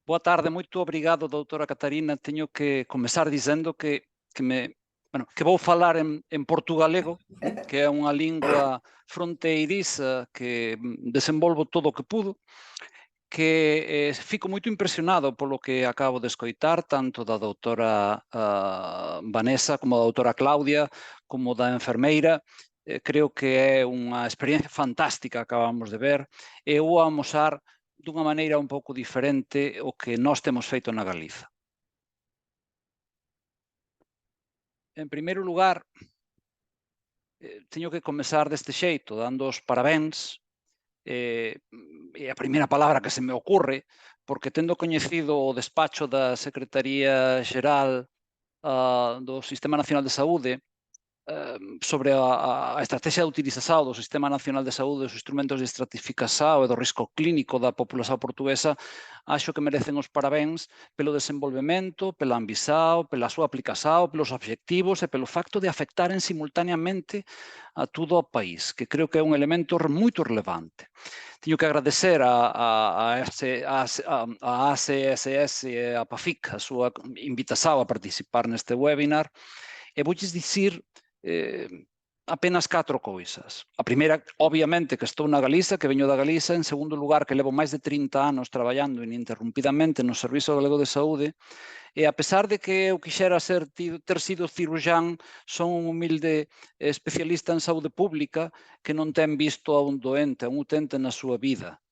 G: Boa tarde, muito obrigado, doutora Catarina. Teño que comezar dizendo que vou falar en portugalego, que é unha lingua fronteiriza que desenvolvo todo o que pudo, que fico moito impresionado polo que acabo de escoitar, tanto da doutora Vanessa como da doutora Claudia, como da enfermeira. Creo que é unha experiencia fantástica que acabamos de ver. Eu vou amosar dunha maneira un pouco diferente o que nós temos feito na Galiza. En primeiro lugar, teño que comezar deste xeito, dando os parabéns, e a primeira palabra que se me ocurre, porque tendo coñecido o despacho da Secretaría Xeral do Sistema Nacional de Saúde, sobre a estrategia de utilización do Sistema Nacional de Saúde, dos instrumentos de estratificación e do risco clínico da populación portuguesa, acho que merecen os parabéns pelo desenvolvemento, pela ambición, pela súa aplicación, pelos obxectivos e pelo facto de afectaren simultaneamente a todo o país, que creo que é un elemento moito relevante. Teño que agradecer a ACSS e a PAFIC a súa invitación a participar neste webinar e vouches dicir apenas 4 cousas. A primeira, obviamente, que estou na Galiza, que veño da Galiza. En segundo lugar, que levo máis de 30 anos traballando ininterrumpidamente no Servizo Galego de Saúde. E a pesar de que eu quixera ter sido cirurxán, son un humilde especialista en saúde pública que non ten visto a un doente, a un utente na súa vida.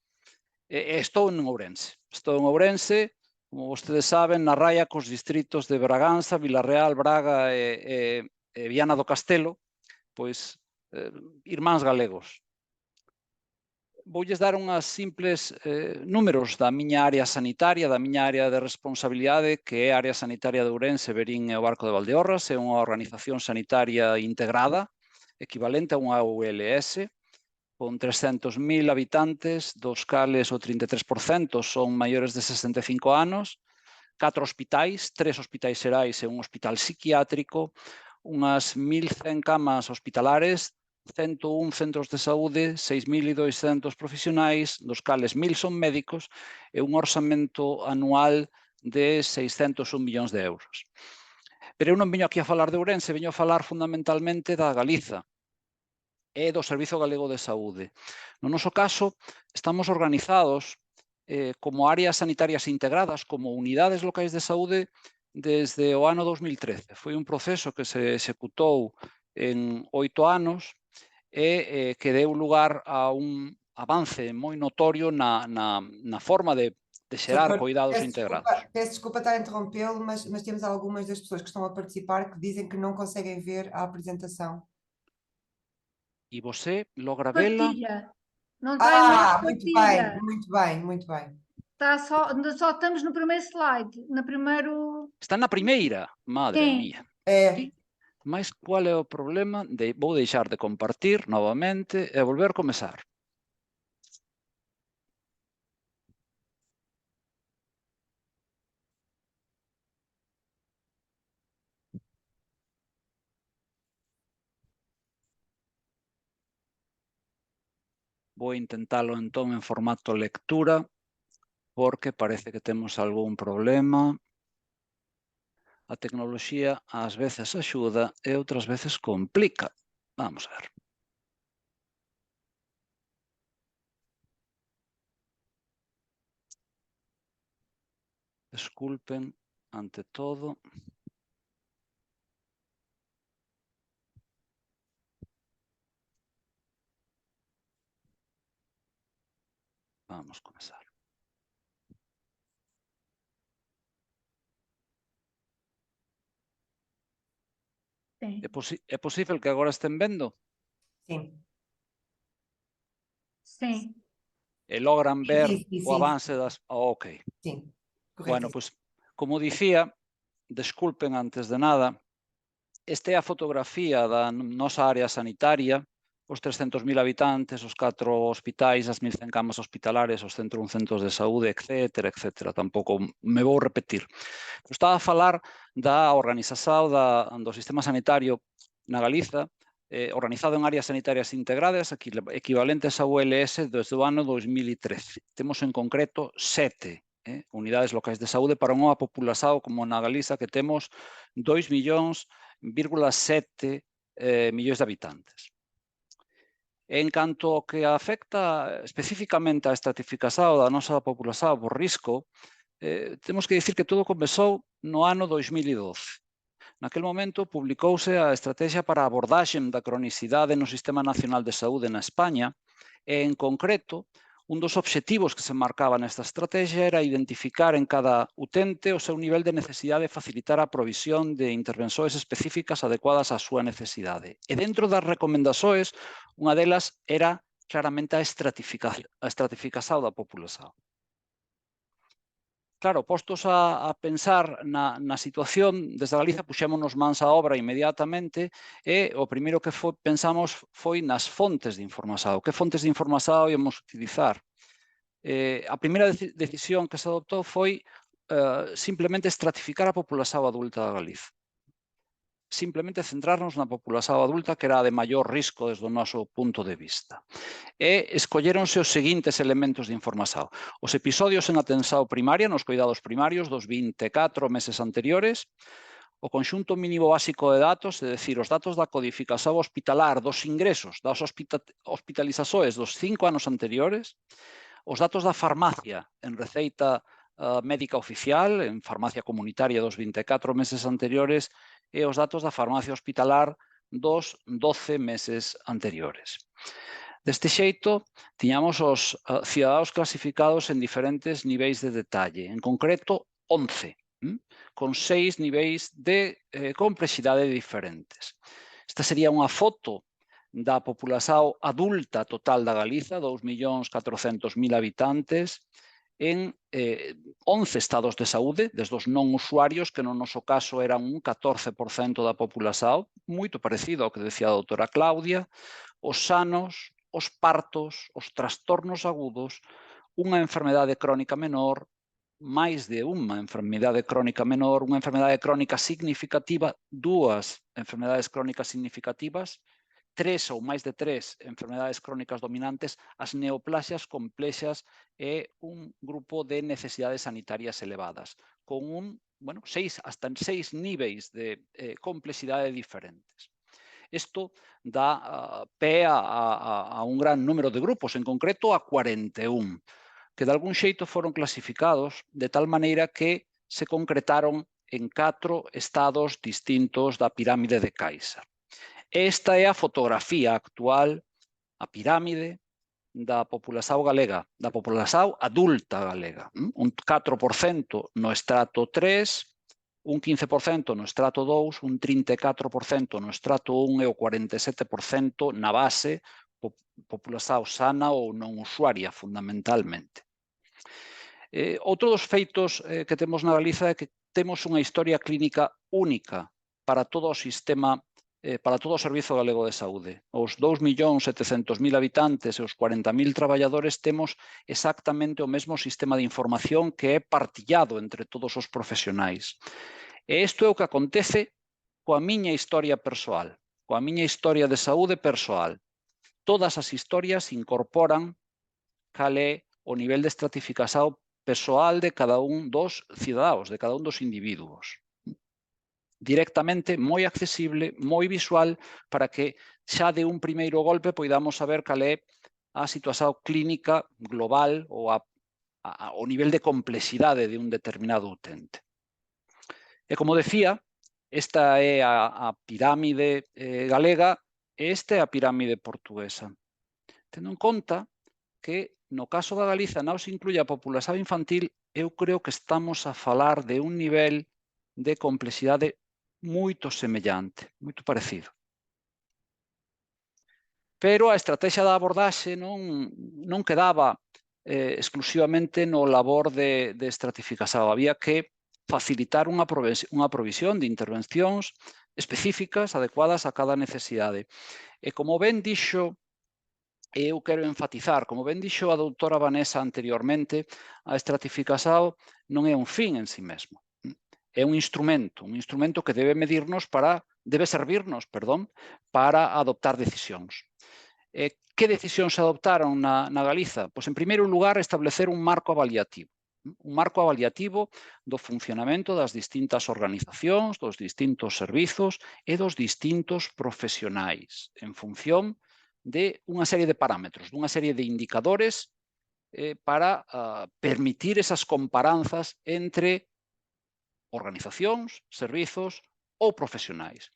G: Estou en Ourense. Estou en Ourense, como vostedes saben, na raia cos distritos de Braganza, Vilarreal, Braga e Viana do Castelo, pois irmáns galegos. Voulles dar unhas simples números da miña área sanitaria, da miña área de responsabilidade, que é a área sanitaria de Ourense, Verín e o Barco de Valdeorras. É unha organización sanitaria integrada, equivalente a unha ULS, con 300.000 habitantes, dos cales o 33% son maiores de 65 anos, 4 hospitais, 3 hospitais xerais e un hospital psiquiátrico, unhas 1.100 camas hospitalares, 101 centros de saúde, 6.200 profesionais, dos cales 1.000 son médicos, e un orzamento anual de 601 millóns de euros. Pero eu non veño aquí a falar de Ourense, veño a falar fundamentalmente da Galiza e do Servizo Galego de Saúde. No noso caso, estamos organizados como áreas sanitarias integradas, como unidades locais de saúde, desde o ano 2013. Foi un proceso que se executou en 8 anos e que deu lugar a un avance moi notorio na forma de xerar
B: Doutor,
G: cuidados integrados.
B: peço desculpa estar a interrompê-lo, mas temos algumas das pessoas que estão a participar que dizem que não conseguem ver a apresentação.
G: E você logra vela?
A: Partilha. Não está em modo
B: Muito
A: partilha.
B: bem, muito bem, muito bem.
A: Está só estamos no primeiro slide, no primeiro...
G: Está na primeira? Madre
A: Sim.
G: mía.
B: É,
G: Mas qual é o problema? Vou deixar de compartir novamente e volver a comezar. Vou intentalo entón en formato lectura, porque parece que temos algún problema. A tecnoloxía ás veces axuda e outras veces complica. Vamos a ver. Desculpen, ante todo. Vamos comezar.
A: Sim.
G: É posible que agora estén vendo?
B: sim.
A: Sim.
G: E logran ver
B: Sim,
G: o avance das... ok.
B: Sim,
G: Bueno,
B: correto.
G: pois, como dicía, desculpen antes de nada, esta é a fotografía da nosa área sanitaria, os 300.000 habitantes, os 4 hospitais, as 1.100 camas hospitalares, os 101 centros de saúde, etcétera, etcétera. Tampouco me vou repetir. Estaba a falar da organización do sistema sanitario na Galiza, organizado en áreas sanitarias integradas, equivalentes ao ULS desde o ano 2013. Temos en concreto 7 unidades locais de saúde para unha população como na Galiza que temos 2,7 millóns de habitantes. En canto ao que afecta especificamente a estratificación da nosa população por risco, temos que dicir que todo comezou no ano 2012. Naquel momento publicouse a Estrategia para a abordaxe da cronicidade no Sistema Nacional de Saúde na España e, en concreto, un dos obxectivos que se marcaba nesta estrategia era identificar en cada utente o seu nivel de necesidade e facilitar a provisión de intervenções específicas adecuadas á súa necesidade. E dentro das recomendações, unha delas era claramente a estratificación da populación. Claro, postos a pensar na situación, desde Galiza puxémonos mans á obra inmediatamente e o primeiro que pensamos foi nas fontes de información. Que fontes de información íamos utilizar? A primeira decisión que se adoptou foi simplemente estratificar a populación adulta da Galiza. Simplemente centrarnos na populación adulta que era a de maior risco desde o noso punto de vista. E escolléronse os seguintes elementos de información. Os episodios en atención primaria, nos cuidados primarios dos 24 meses anteriores, o conxunto mínimo básico de datos, é dicir, os datos da codificación hospitalar, dos ingresos, das hospitalizacións dos 5 anos anteriores, os datos da farmacia en receita médica oficial, en farmacia comunitaria dos 24 meses anteriores, e os datos da farmacia hospitalar dos 12 meses anteriores. Deste xeito, tiñamos os cidadáns clasificados en diferentes niveis de detalle, en concreto 11, con 6 niveis de complexidade diferentes. Esta sería unha foto da populación adulta total da Galiza, 2.400.000 habitantes, en 11 estados de saúde, desde os non usuarios, que no noso caso eran un 14% da populación, moito parecido ao que decía a doutora Claudia, os sanos, os partos, os trastornos agudos, unha enfermedade crónica menor, máis de unha enfermedade crónica menor, unha enfermedade crónica significativa, dúas enfermedades crónicas significativas 3 ou máis de 3 enfermedades crónicas dominantes, as neoplasias complexas é un grupo de necesidades sanitarias elevadas, con hasta 6 níveis de complexidade diferentes. Isto dá pé a un gran número de grupos, en concreto a 41, que de algún xeito foron clasificados de tal maneira que se concretaron en 4 estados distintos da pirámide de Kaiser. Esta é a fotografía actual, a pirámide da população galega, da população adulta galega. Un 4% no estrato 3, un 15% no estrato 2, un 34% no estrato 1 e o 47% na base, população sana ou non usuaria, fundamentalmente. Outro dos feitos que temos na Galiza é que temos unha historia clínica única para todo o sistema, para todo o Servizo Galego de Saúde. Os 2.700.000 habitantes e os 40.000 traballadores temos exactamente o mesmo sistema de información que é partillado entre todos os profesionais. E isto é o que acontece coa miña historia persoal, coa miña historia de saúde persoal. Todas as historias incorporan cal é o nivel de estratificación persoal de cada un dos cidadaos, de cada un dos individuos. Directamente, moi accesible, moi visual, para que xa de un primeiro golpe poidamos saber cal é a situación clínica global ou o nivel de complexidade de un determinado utente. E como decía, esta é a pirámide galega e esta é a pirámide portuguesa. Tendo en conta que no caso da Galiza non se incluye a populación infantil, eu creo que estamos a falar de un nivel de complexidade moito semellante, moito parecido. Pero a estrategia da abordaxe non quedaba exclusivamente no labor de estratificación. Había que facilitar unha provisión de intervencións específicas adecuadas a cada necesidade. E como ben dixo, eu quero enfatizar, como ben dixo a doutora Vanessa anteriormente, a estratificación non é un fin en si mesmo. É un instrumento que debe servirnos para adoptar decisións. Que decisións se adoptaron na Galiza? Pois, en primeiro lugar, establecer un marco avaliativo. Un marco avaliativo do funcionamento das distintas organizacións, dos distintos servizos e dos distintos profesionais, en función de unha serie de parámetros, dunha serie de indicadores para permitir esas comparanzas entre organizacións, servizos ou profesionais.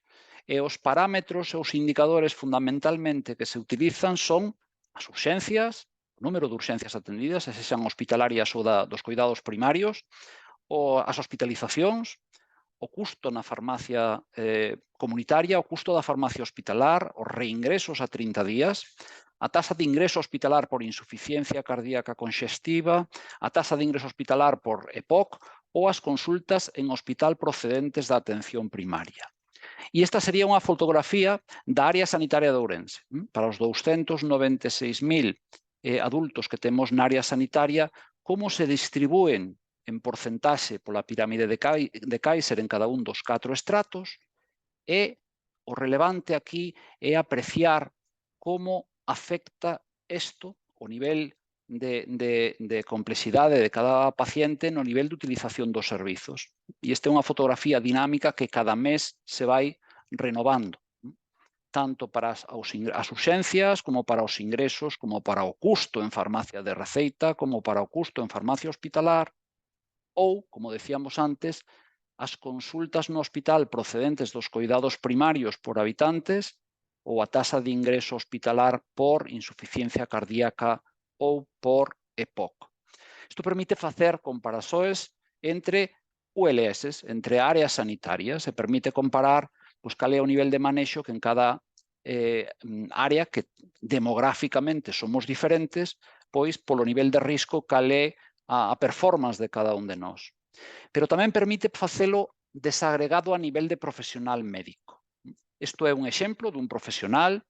G: E os parámetros e os indicadores fundamentalmente que se utilizan son as urxencias, o número de urxencias atendidas, se sexan hospitalarias ou dos cuidados primarios, as hospitalizacións, o custo na farmacia comunitaria, o custo da farmacia hospitalar, os reingresos a 30 días, a taxa de ingreso hospitalar por insuficiencia cardíaca conxestiva, a taxa de ingreso hospitalar por EPOC ou as consultas en hospital procedentes da atención primaria. E esta sería unha fotografía da área sanitaria de Ourense. Para os 296.000 adultos que temos na área sanitaria, como se distribúen en porcentaxe pola pirámide de Kaiser en cada un dos 4 estratos, e o relevante aquí é apreciar como afecta isto, o nivel de complexidade de cada paciente no nivel de utilización dos servizos. E esta é unha fotografía dinámica que cada mes se vai renovando, tanto para as urxencias, como para os ingresos, como para o custo en farmacia de receita, como para o custo en farmacia hospitalar, ou, como decíamos antes, as consultas no hospital procedentes dos cuidados primarios por habitantes ou a taxa de ingreso hospitalar por insuficiencia cardíaca ou por EPOC. Isto permite facer comparações entre ULS, entre áreas sanitarias, e permite comparar cal é o nivel de manexo que en cada área, que demográficamente somos diferentes, pois polo nivel de risco cal é a performance de cada un de nós. Pero tamén permite facelo desagregado a nivel de profesional médico. Isto é un exemplo dun profesional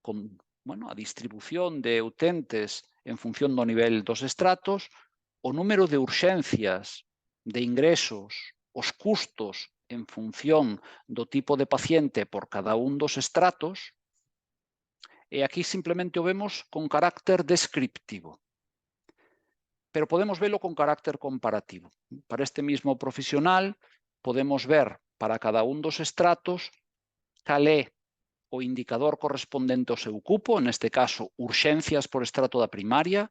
G: con a distribución de utentes en función do nivel dos estratos, o número de urxencias, de ingresos, os custos en función do tipo de paciente por cada un dos estratos, E aquí simplemente o vemos con carácter descriptivo. Pero podemos verlo con carácter comparativo. Para este mismo profesional, podemos ver para cada un dos estratos cal é o indicador correspondente ao seu cupo, neste caso, urxencias por estrato da primaria,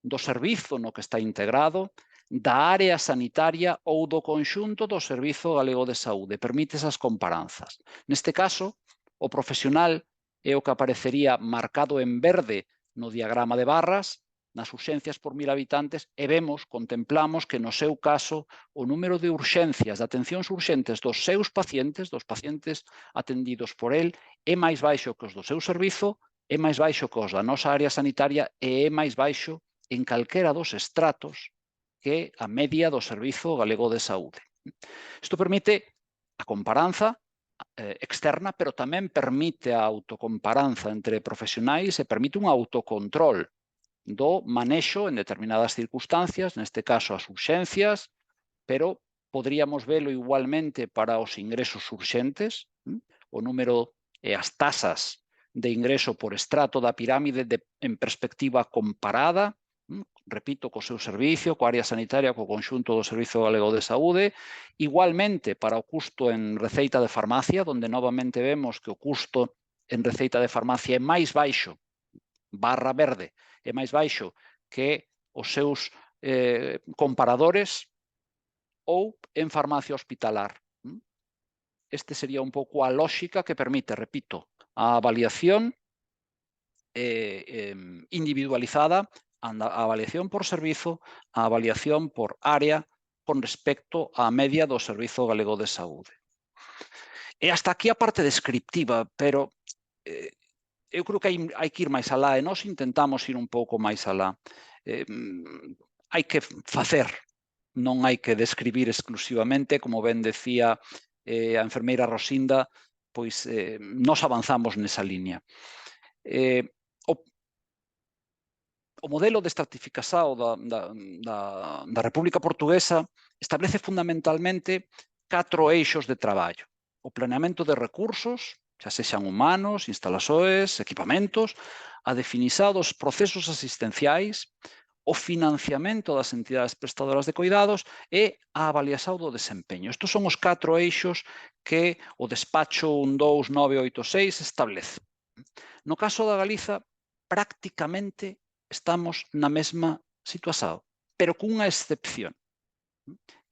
G: do servizo no que está integrado, da área sanitaria ou do conxunto do Servizo Galego de Saúde. Permite esas comparanzas. Neste caso, o profesional é o que aparecería marcado en verde no diagrama de barras, nas urxencias por 1000 habitantes, e vemos, contemplamos que no seu caso o número de urxencias, de atencións urxentes dos seus pacientes, dos pacientes atendidos por el, é máis baixo que os do seu servizo, é máis baixo que os da nosa área sanitaria e é máis baixo en calquera dos estratos que a media do Servizo Galego de Saúde. Isto permite a comparanza externa, pero tamén permite a autocomparanza entre profesionais e permite un autocontrol do manexo en determinadas circunstancias, neste caso as urxencias, pero podríamos velo igualmente para os ingresos urxentes, o número e as tasas de ingreso por estrato da pirámide en perspectiva comparada, repito, co seu servicio, coa área sanitaria, co conxunto do Servizo Galego de Saúde, igualmente para o custo en receita de farmacia, onde novamente vemos que o custo en receita de farmacia é máis baixo, barra verde, é máis baixo que os seus comparadores ou en farmacia hospitalar. Este sería un pouco a lógica que permite, repito, a avaliación individualizada, a avaliación por servizo, a avaliación por área con respecto á media do Servizo Galego de Saúde. E hasta aquí a parte descriptiva, pero eu creo que hai que ir máis alá e nós intentamos ir un pouco máis alá. Hai que facer, non hai que describir exclusivamente, como ben decía a enfermeira Rosinda, pois nós avanzamos nesa liña. O modelo de estratificación da República Portuguesa establece fundamentalmente 4 eixos de traballo. O planeamento de recursos, xa sexan humanos, instalaxoes, equipamentos, a definición dos procesos asistenciais, o financiamento das entidades prestadoras de cuidados e a avaliación do desempeño. Estos son os 4 eixos que o despacho 12986 establece. No caso da Galiza, prácticamente estamos na mesma situación, pero cunha excepción,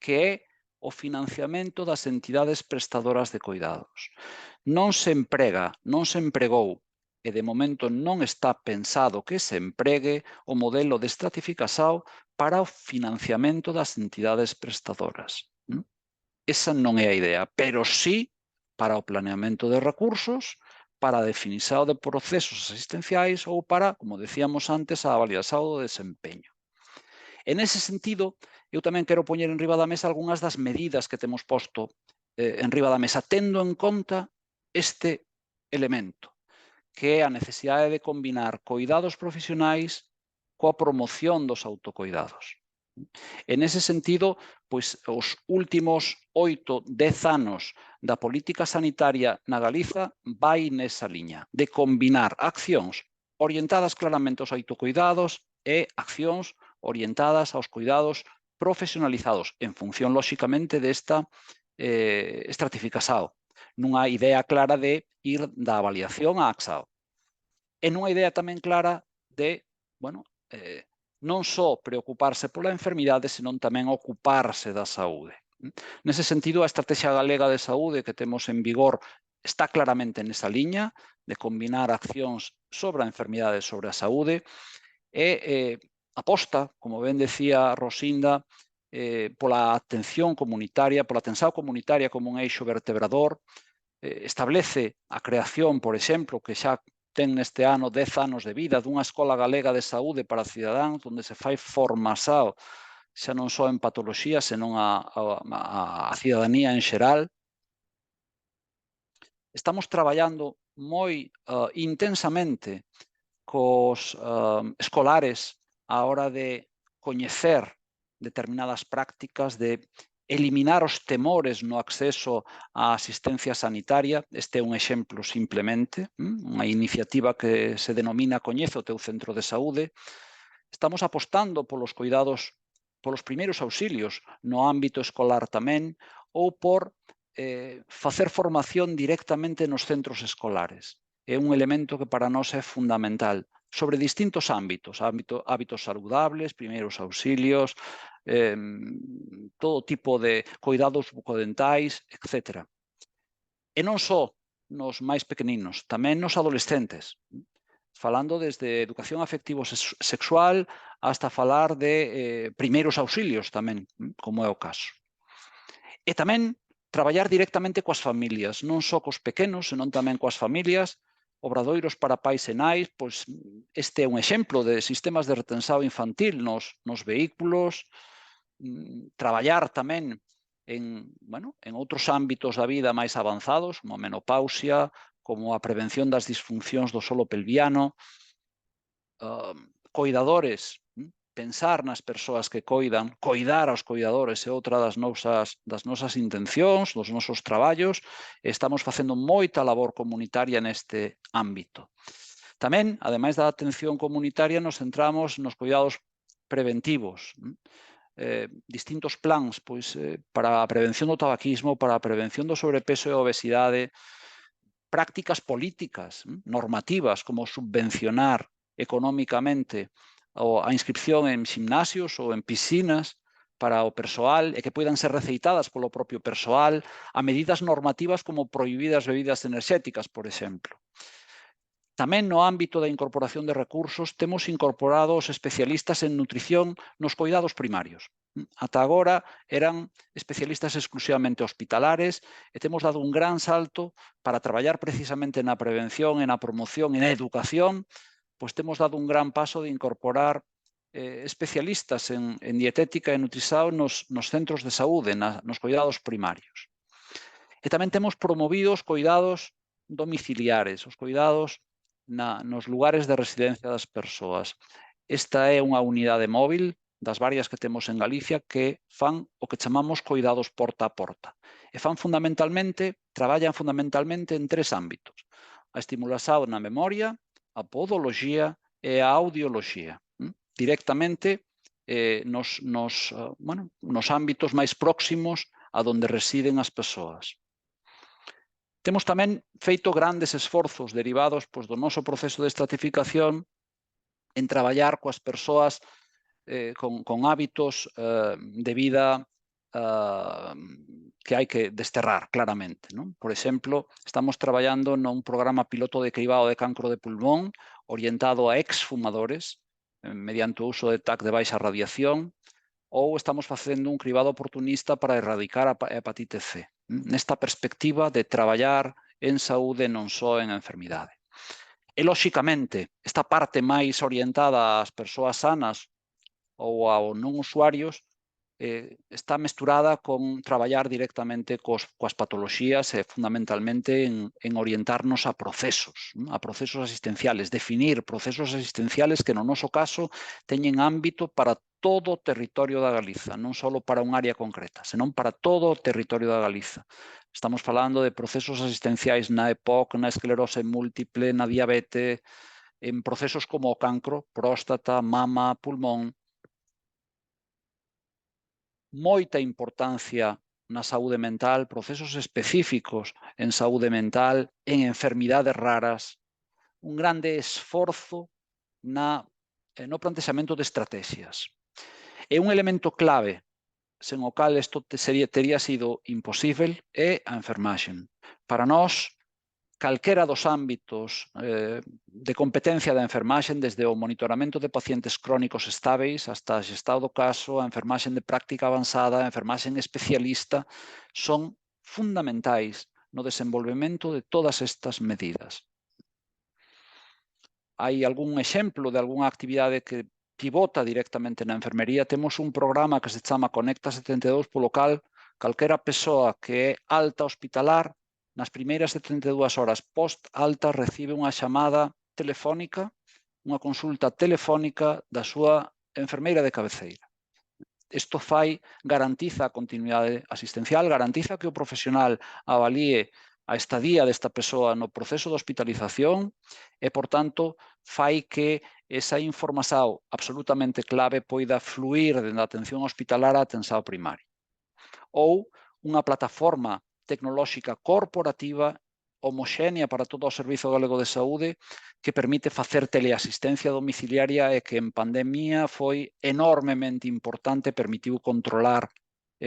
G: que é o financiamento das entidades prestadoras de cuidados. Non se emprega, non se empregou e de momento non está pensado que se empregue o modelo de estratificación para o financiamento das entidades prestadoras. Esa non é a idea, pero sí para o planeamento de recursos, para a definición de procesos asistenciais ou para, como decíamos antes, a avaliación do desempeño. En ese sentido, eu tamén quero poñer en riba da mesa algunhas das medidas que temos posto en riba da mesa, tendo en conta este elemento, que é a necesidade de combinar coidados profesionais coa promoción dos autocoidados. En ese sentido, pois, os últimos 8, 10 anos da política sanitaria na Galiza vai nesa liña de combinar accións orientadas claramente aos autocoidados e accións orientadas aos cuidados profesionalizados en función, lóxicamente, desta estratificación, nunha idea clara de ir da avaliación á AXAO. E nunha idea tamén clara de, bueno, non só preocuparse pola enfermidade, senón tamén ocuparse da saúde. Nese sentido, a Estrategia Galega de Saúde que temos en vigor está claramente nesa liña de combinar accións sobre a enfermidade e sobre a saúde e aposta, como ben decía Rosinda, pola atención comunitaria, pola atención comunitaria como un eixo vertebrador, establece a creación, por exemplo, que xa ten neste ano 10 anos de vida dunha escola galega de saúde para cidadáns onde se fai formación xa non só en patoloxía, senón a cidadanía en xeral. Estamos traballando moi intensamente cos escolares á hora de coñecer determinadas prácticas, de eliminar os temores no acceso á asistencia sanitaria. Este é un exemplo simplemente, unha iniciativa que se denomina Coñece o teu centro de saúde. Estamos apostando polos cuidados, polos primeiros auxilios no ámbito escolar tamén, ou por facer formación directamente nos centros escolares. É un elemento que para nós é fundamental, sobre distintos ámbitos, hábitos saludables, primeiros auxilios, todo tipo de cuidados bucodentais, etc. E non só nos máis pequeninos, tamén nos adolescentes, falando desde educación afectivo-sexual hasta falar de primeiros auxilios tamén, como é o caso. E tamén traballar directamente coas familias, non só cos pequenos, senón tamén coas familias, obradoiros para pais e nais, pois este é un exemplo de sistemas de retensao infantil nos vehículos, traballar tamén en outros ámbitos da vida máis avanzados, como a menopausia, como a prevención das disfuncións do solo pelviano, coidadores, pensar nas persoas que coidan, coidar aos coidadores é outra das nosas intencións, dos nosos traballos, e estamos facendo moita labor comunitaria neste ámbito. Tamén, ademais da atención comunitaria, nos centramos nos cuidados preventivos, distintos plans para a prevención do tabaquismo, para a prevención do sobrepeso e obesidade, prácticas políticas, normativas, como subvencionar económicamente a inscripción en gimnasios ou en piscinas para o persoal e que poidan ser receitadas polo propio persoal, a medidas normativas como prohibir as bebidas enerxéticas, por exemplo. Tamén no ámbito da incorporación de recursos temos incorporado os especialistas en nutrición nos cuidados primarios. Ata agora eran especialistas exclusivamente hospitalares e temos dado un gran salto para traballar precisamente na prevención, na promoción e na educación, pois temos dado un gran paso de incorporar especialistas en dietética e nutrição nos centros de saúde, nos cuidados primarios. E tamén temos promovido os cuidados domiciliares, os cuidados nos lugares de residencia das persoas. Esta é unha unidade móvil das varias que temos en Galicia que fan o que chamamos cuidados porta a porta. E traballan fundamentalmente en 3 ámbitos: a estimulación na memoria, a podoloxía e a audioloxía, directamente nos ámbitos máis próximos a donde residen as persoas. Temos tamén feito grandes esforzos derivados do noso proceso de estratificación en traballar coas persoas con hábitos de vida que hai que desterrar claramente. Por exemplo, estamos traballando nun programa piloto de cribado de cancro de pulmón orientado a exfumadores mediante o uso de TAC de baixa radiación, ou estamos facendo un cribado oportunista para erradicar a hepatite C, nesta perspectiva de traballar en saúde non só en enfermidade. E, lóxicamente, esta parte máis orientada ás persoas sanas ou aos non usuarios está mesturada con traballar directamente coas patoloxías e fundamentalmente en orientarnos a procesos asistenciales, definir procesos asistenciales que no noso caso teñen ámbito para todo o territorio da Galiza, non só para un área concreta, senón para todo o territorio da Galiza. Estamos falando de procesos asistenciais na EPOC, na esclerose múltiple, na diabetes, en procesos como o cancro, próstata, mama, pulmón. Moita importancia na saúde mental, procesos específicos en saúde mental, en enfermidades raras, un grande esforzo no plantexamento de estrategias. E un elemento clave, sen o cal isto teria sido imposible, é a enfermaxe. Para nós, calquera dos ámbitos de competencia da enfermaxe, desde o monitoramento de pacientes crónicos estáveis hasta a xestão do caso, a enfermaxe de práctica avanzada, a enfermaxe especialista, son fundamentais no desenvolvemento de todas estas medidas. Hai algún exemplo de algunha actividade que pivota directamente na enfermería. Temos un programa que se chama Conecta 72, polo cal calquera persoa que é alta hospitalar, nas primeiras 72 horas post-alta recibe unha chamada telefónica, unha consulta telefónica da súa enfermeira de cabeceira. Isto garantiza a continuidade asistencial, garantiza que o profesional avalíe a estadía desta persoa no proceso de hospitalización e, por tanto, fai que esa información absolutamente clave poida fluir dende a atención hospitalar á atención primaria. Ou unha plataforma tecnolóxica corporativa homoxénea para todo o Servizo Galego de Saúde que permite facer teleasistencia domiciliaria e que en pandemia foi enormemente importante, permitiu controlar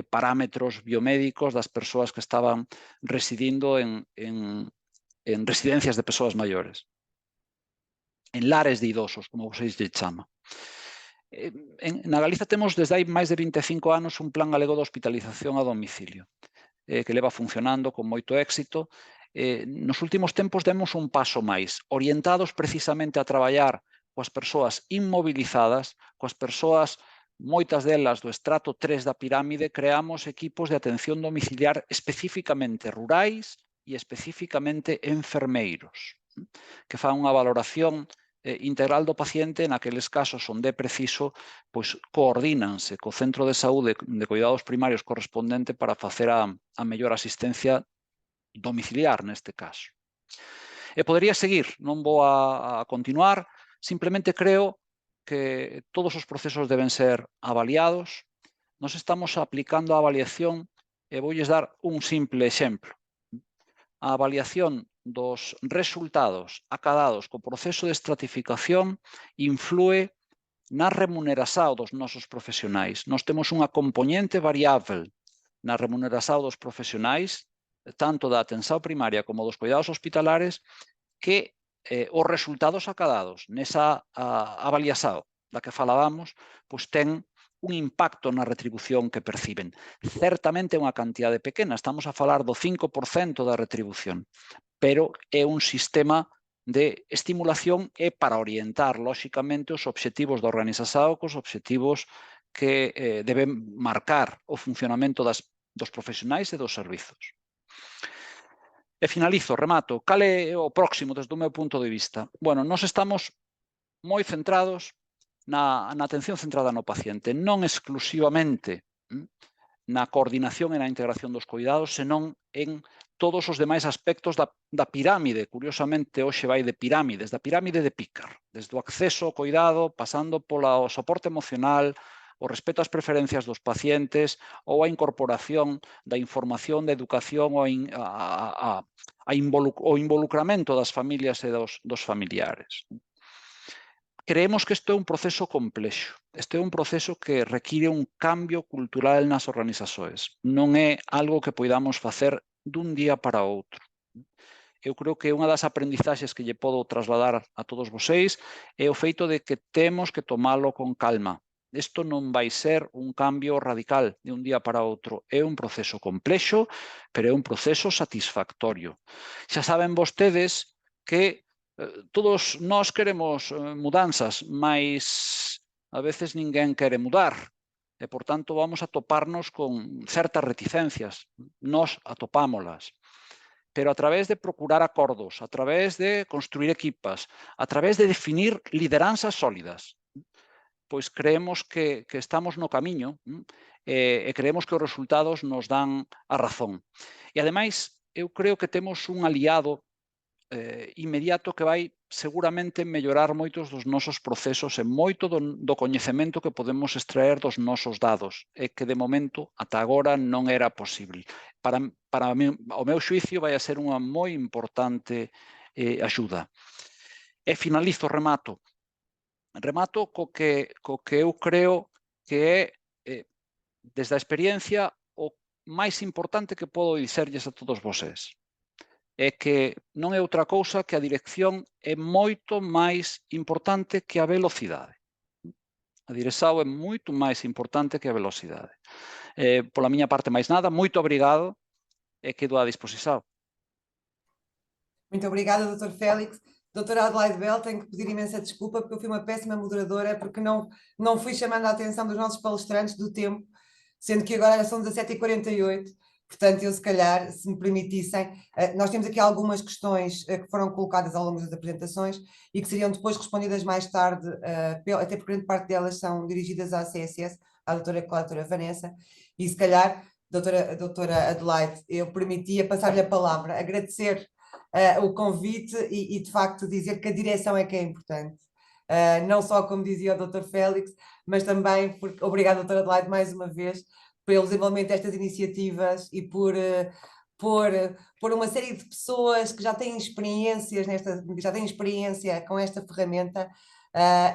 G: parámetros biomédicos das persoas que estaban residindo en residencias de persoas maiores, en lares de idosos, como vocês lle chama. Na Galiza temos desde hai máis de 25 anos un plan galego de hospitalización a domicilio que leva funcionando con moito éxito. Nos últimos tempos demos un paso máis, orientados precisamente a traballar coas persoas inmovilizadas, coas persoas, moitas delas do estrato 3 da pirámide, creamos equipos de atención domiciliar especificamente rurais e especificamente enfermeiros, que fan unha valoración integral do paciente. Naqueles casos onde é preciso, pois coordínanse co centro de saúde de cuidados primarios correspondente para facer a mellor asistencia domiciliar neste caso. E podería seguir, non vou a continuar, simplemente creo que todos os procesos deben ser avaliados. Nos estamos aplicando a avaliación e voulles dar un simple exemplo. A avaliación dos resultados acadados co proceso de estratificación influe na remuneración dos nosos profesionais. Nós temos unha componente variável na remuneración dos profesionais, tanto da atención primaria como dos cuidados hospitalares, que os resultados acadados nesa avaliación da que falábamos, pois ten un impacto na retribución que perciben. Certamente é unha cantidade pequena, estamos a falar do 5% da retribución, pero é un sistema de estimulación e para orientar, lóxicamente, os obxectivos da organización cos obxectivos que deben marcar o funcionamento dos profesionais e dos servizos. E finalizo, remato. Cal é o próximo desde o meu punto de vista? Bueno, nós estamos moi centrados na atención centrada no paciente, non exclusivamente na coordinación e na integración dos cuidados, senón en todos os demais aspectos da pirámide. Curiosamente, hoxe vai de pirámides, da pirámide de Picard, desde o acceso ao cuidado, pasando polo soporte emocional, o respeto ás preferencias dos pacientes ou a incorporación da información, da educación ou o involucramento das familias e dos familiares. Creemos que isto é un proceso complexo. Este é un proceso que require un cambio cultural nas organizações. Non é algo que poidamos facer dun día para outro. Eu creo que unha das aprendizaxes que lle podo trasladar a todos vocês é o feito de que temos que tomalo con calma. Isto non vai ser un cambio radical de un día para outro. É un proceso complexo, pero é un proceso satisfactorio. Xa saben vostedes que todos nós queremos mudanzas, mas a veces ninguén quere mudar. E, por tanto, vamos a toparnos con certas reticencias. Nós atopámolas. Pero a través de procurar acordos, a través de construir equipas, a través de definir lideranzas sólidas, pois creemos que estamos no camiño e creemos que os resultados nos dan a razón. E, ademais, eu creo que temos un aliado inmediato que vai seguramente mellorar moitos dos nosos procesos e moito do coñecemento que podemos extraer dos nosos dados e que de momento ata agora non era posible. Para mí, o meu xuicio vai a ser unha moi importante axuda. E finalizo, remato co que eu creo que é, desde a experiencia, o máis importante que podo dicirlles a todos vocês. É que non é outra cousa que a dirección é moito máis importante que a velocidade. A dirección é moito máis importante que a velocidade. Pola miña parte, máis nada, moito obrigado e quedo á disposición.
B: Muito obrigada, Dr. Félix. Doutora Adelaide Bell, tenho que pedir imensa desculpa porque eu fui uma péssima moderadora, porque não fui chamando a atenção dos nossos palestrantes do tempo, sendo que agora são 17h48. Portanto, eu se calhar, se me permitissem, nós temos aqui algumas questões que foram colocadas ao longo das apresentações e que seriam depois respondidas mais tarde, até porque grande parte delas são dirigidas à CSS, à doutora Vanessa, e se calhar, doutora Adelaide, eu permitia passar-lhe a palavra, agradecer o convite e de facto dizer que a direção é que é importante. Não só como dizia o Dr. Félix, mas também, obrigado doutora Adelaide mais uma vez, pelo desenvolvimento destas iniciativas e por uma série de pessoas que já têm já têm experiência com esta ferramenta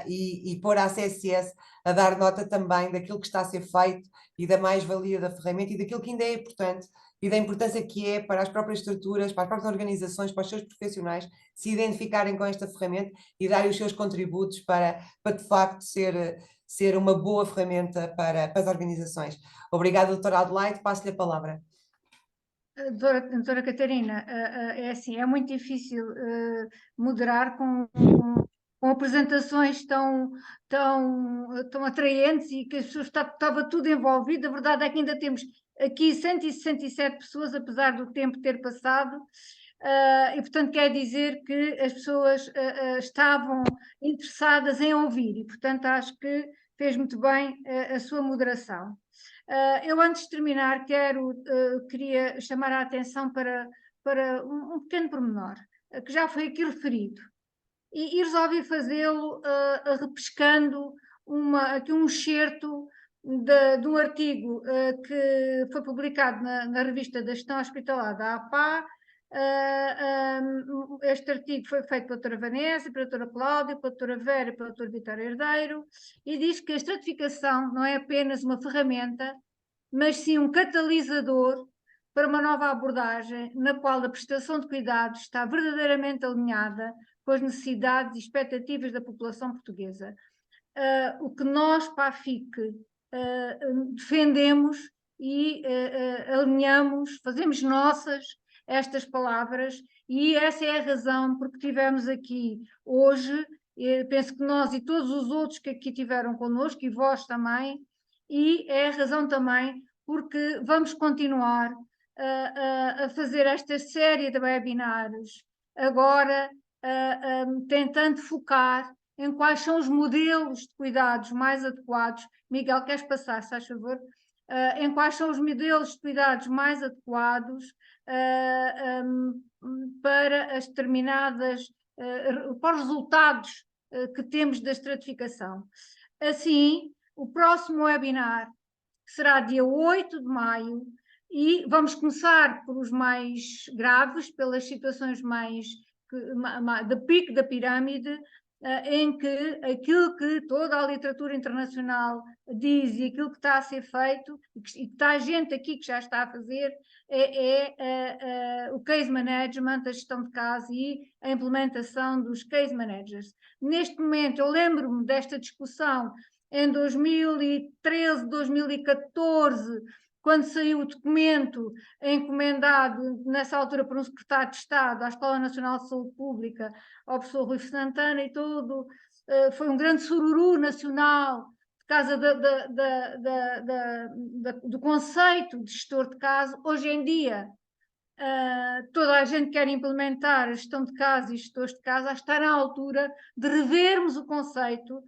B: e pôr a CSS a dar nota também daquilo que está a ser feito e da mais-valia da ferramenta e daquilo que ainda é importante e da importância que é para as próprias estruturas, para as próprias organizações, para os seus profissionais se identificarem com esta ferramenta e darem os seus contributos para de facto ser uma boa ferramenta para as organizações. Obrigada, doutora Adelaide, passo-lhe a palavra.
A: Doutora Catarina, é assim, é muito difícil moderar com apresentações tão atraentes e que as pessoas estava tudo envolvido. A verdade é que ainda temos aqui 167 pessoas, apesar do tempo ter passado, e portanto quer dizer que as pessoas estavam interessadas em ouvir e portanto acho que fez muito bem a sua moderação. Eu, antes de terminar, queria chamar a atenção para um pequeno pormenor, que já foi aqui referido, e resolvi fazê-lo repescando aqui um excerto de um artigo que foi publicado na revista da Gestão Hospitalar da APA. Este artigo foi feito pela doutora Vanessa, pela doutora Cláudia, pela doutora Vera e pela doutora Vitória Herdeiro, e diz que a estratificação não é apenas uma ferramenta, mas sim um catalisador para uma nova abordagem na qual a prestação de cuidados está verdadeiramente alinhada com as necessidades e expectativas da população portuguesa. O que nós, para a FIC, defendemos e alinhamos, fazemos nossas estas palavras, e essa é a razão porque tivemos aqui hoje, penso que nós e todos os outros que aqui tiveram connosco, e vós também, e é a razão também porque vamos continuar a fazer esta série de webinars, agora tentando focar em quais são os modelos de cuidados mais adequados. Miguel, queres passar, se faz favor? Em quais são os modelos de cuidados mais adequados para as determinadas, para os resultados que temos da estratificação. Assim, o próximo webinar será dia 8 de maio e vamos começar por os mais graves, pelas situações de pico da pirâmide, em que aquilo que toda a literatura internacional diz e aquilo que está a ser feito, e que está gente aqui que já está a fazer, é o case management, a gestão de caso e a implementação dos case managers. Neste momento, eu lembro-me desta discussão em 2013, 2014, quando saiu o documento encomendado, nessa altura, por um secretário de Estado à Escola Nacional de Saúde Pública, ao professor Rui Santana, e tudo, foi um grande sururu nacional por causa do conceito de gestor de caso. Hoje em dia, toda a gente quer implementar a gestão de caso e gestores de caso, a estar na altura de revermos o conceito,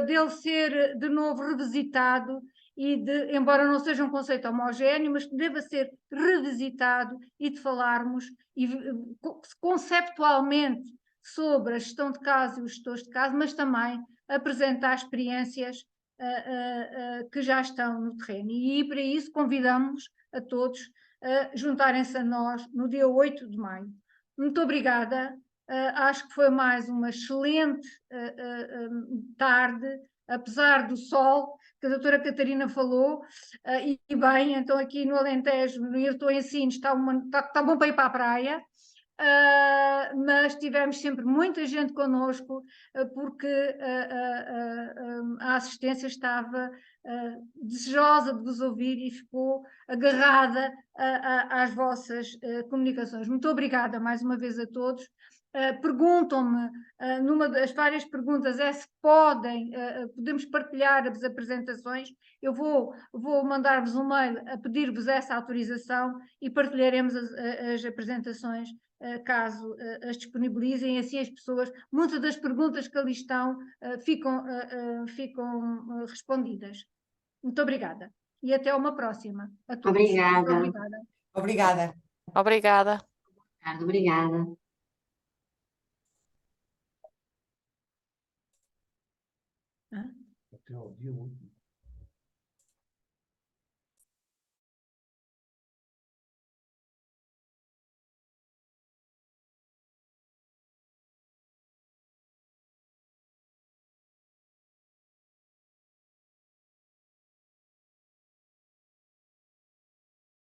A: dele ser de novo revisitado e embora não seja um conceito homogéneo, mas que deva ser revisitado e de falarmos conceptualmente sobre a gestão de caso e os gestores de caso, mas também apresentar experiências que já estão no terreno. E para isso convidamos a todos a juntarem-se a nós no dia 8 de maio. Muito obrigada. Acho que foi mais uma excelente tarde, apesar do sol que a doutora Catarina falou, e bem, então aqui no Alentejo, no Hirto Ensinos, está bom para ir para a praia, mas tivemos sempre muita gente connosco, porque a assistência estava desejosa de vos ouvir e ficou agarrada às vossas comunicações. Muito obrigada mais uma vez a todos. Perguntam-me, numa das várias perguntas, se podemos partilhar as apresentações. Eu vou mandar-vos um mail a pedir-vos essa autorização e partilharemos as apresentações caso as disponibilizem, assim as pessoas, muitas das perguntas que ali estão ficam respondidas. Muito obrigada. E até uma próxima a todos.
E: Obrigada.
A: Obrigada.
B: Obrigada.
D: Obrigada.
E: Ricardo, obrigada.
A: Hã?
F: Até ao dia 8.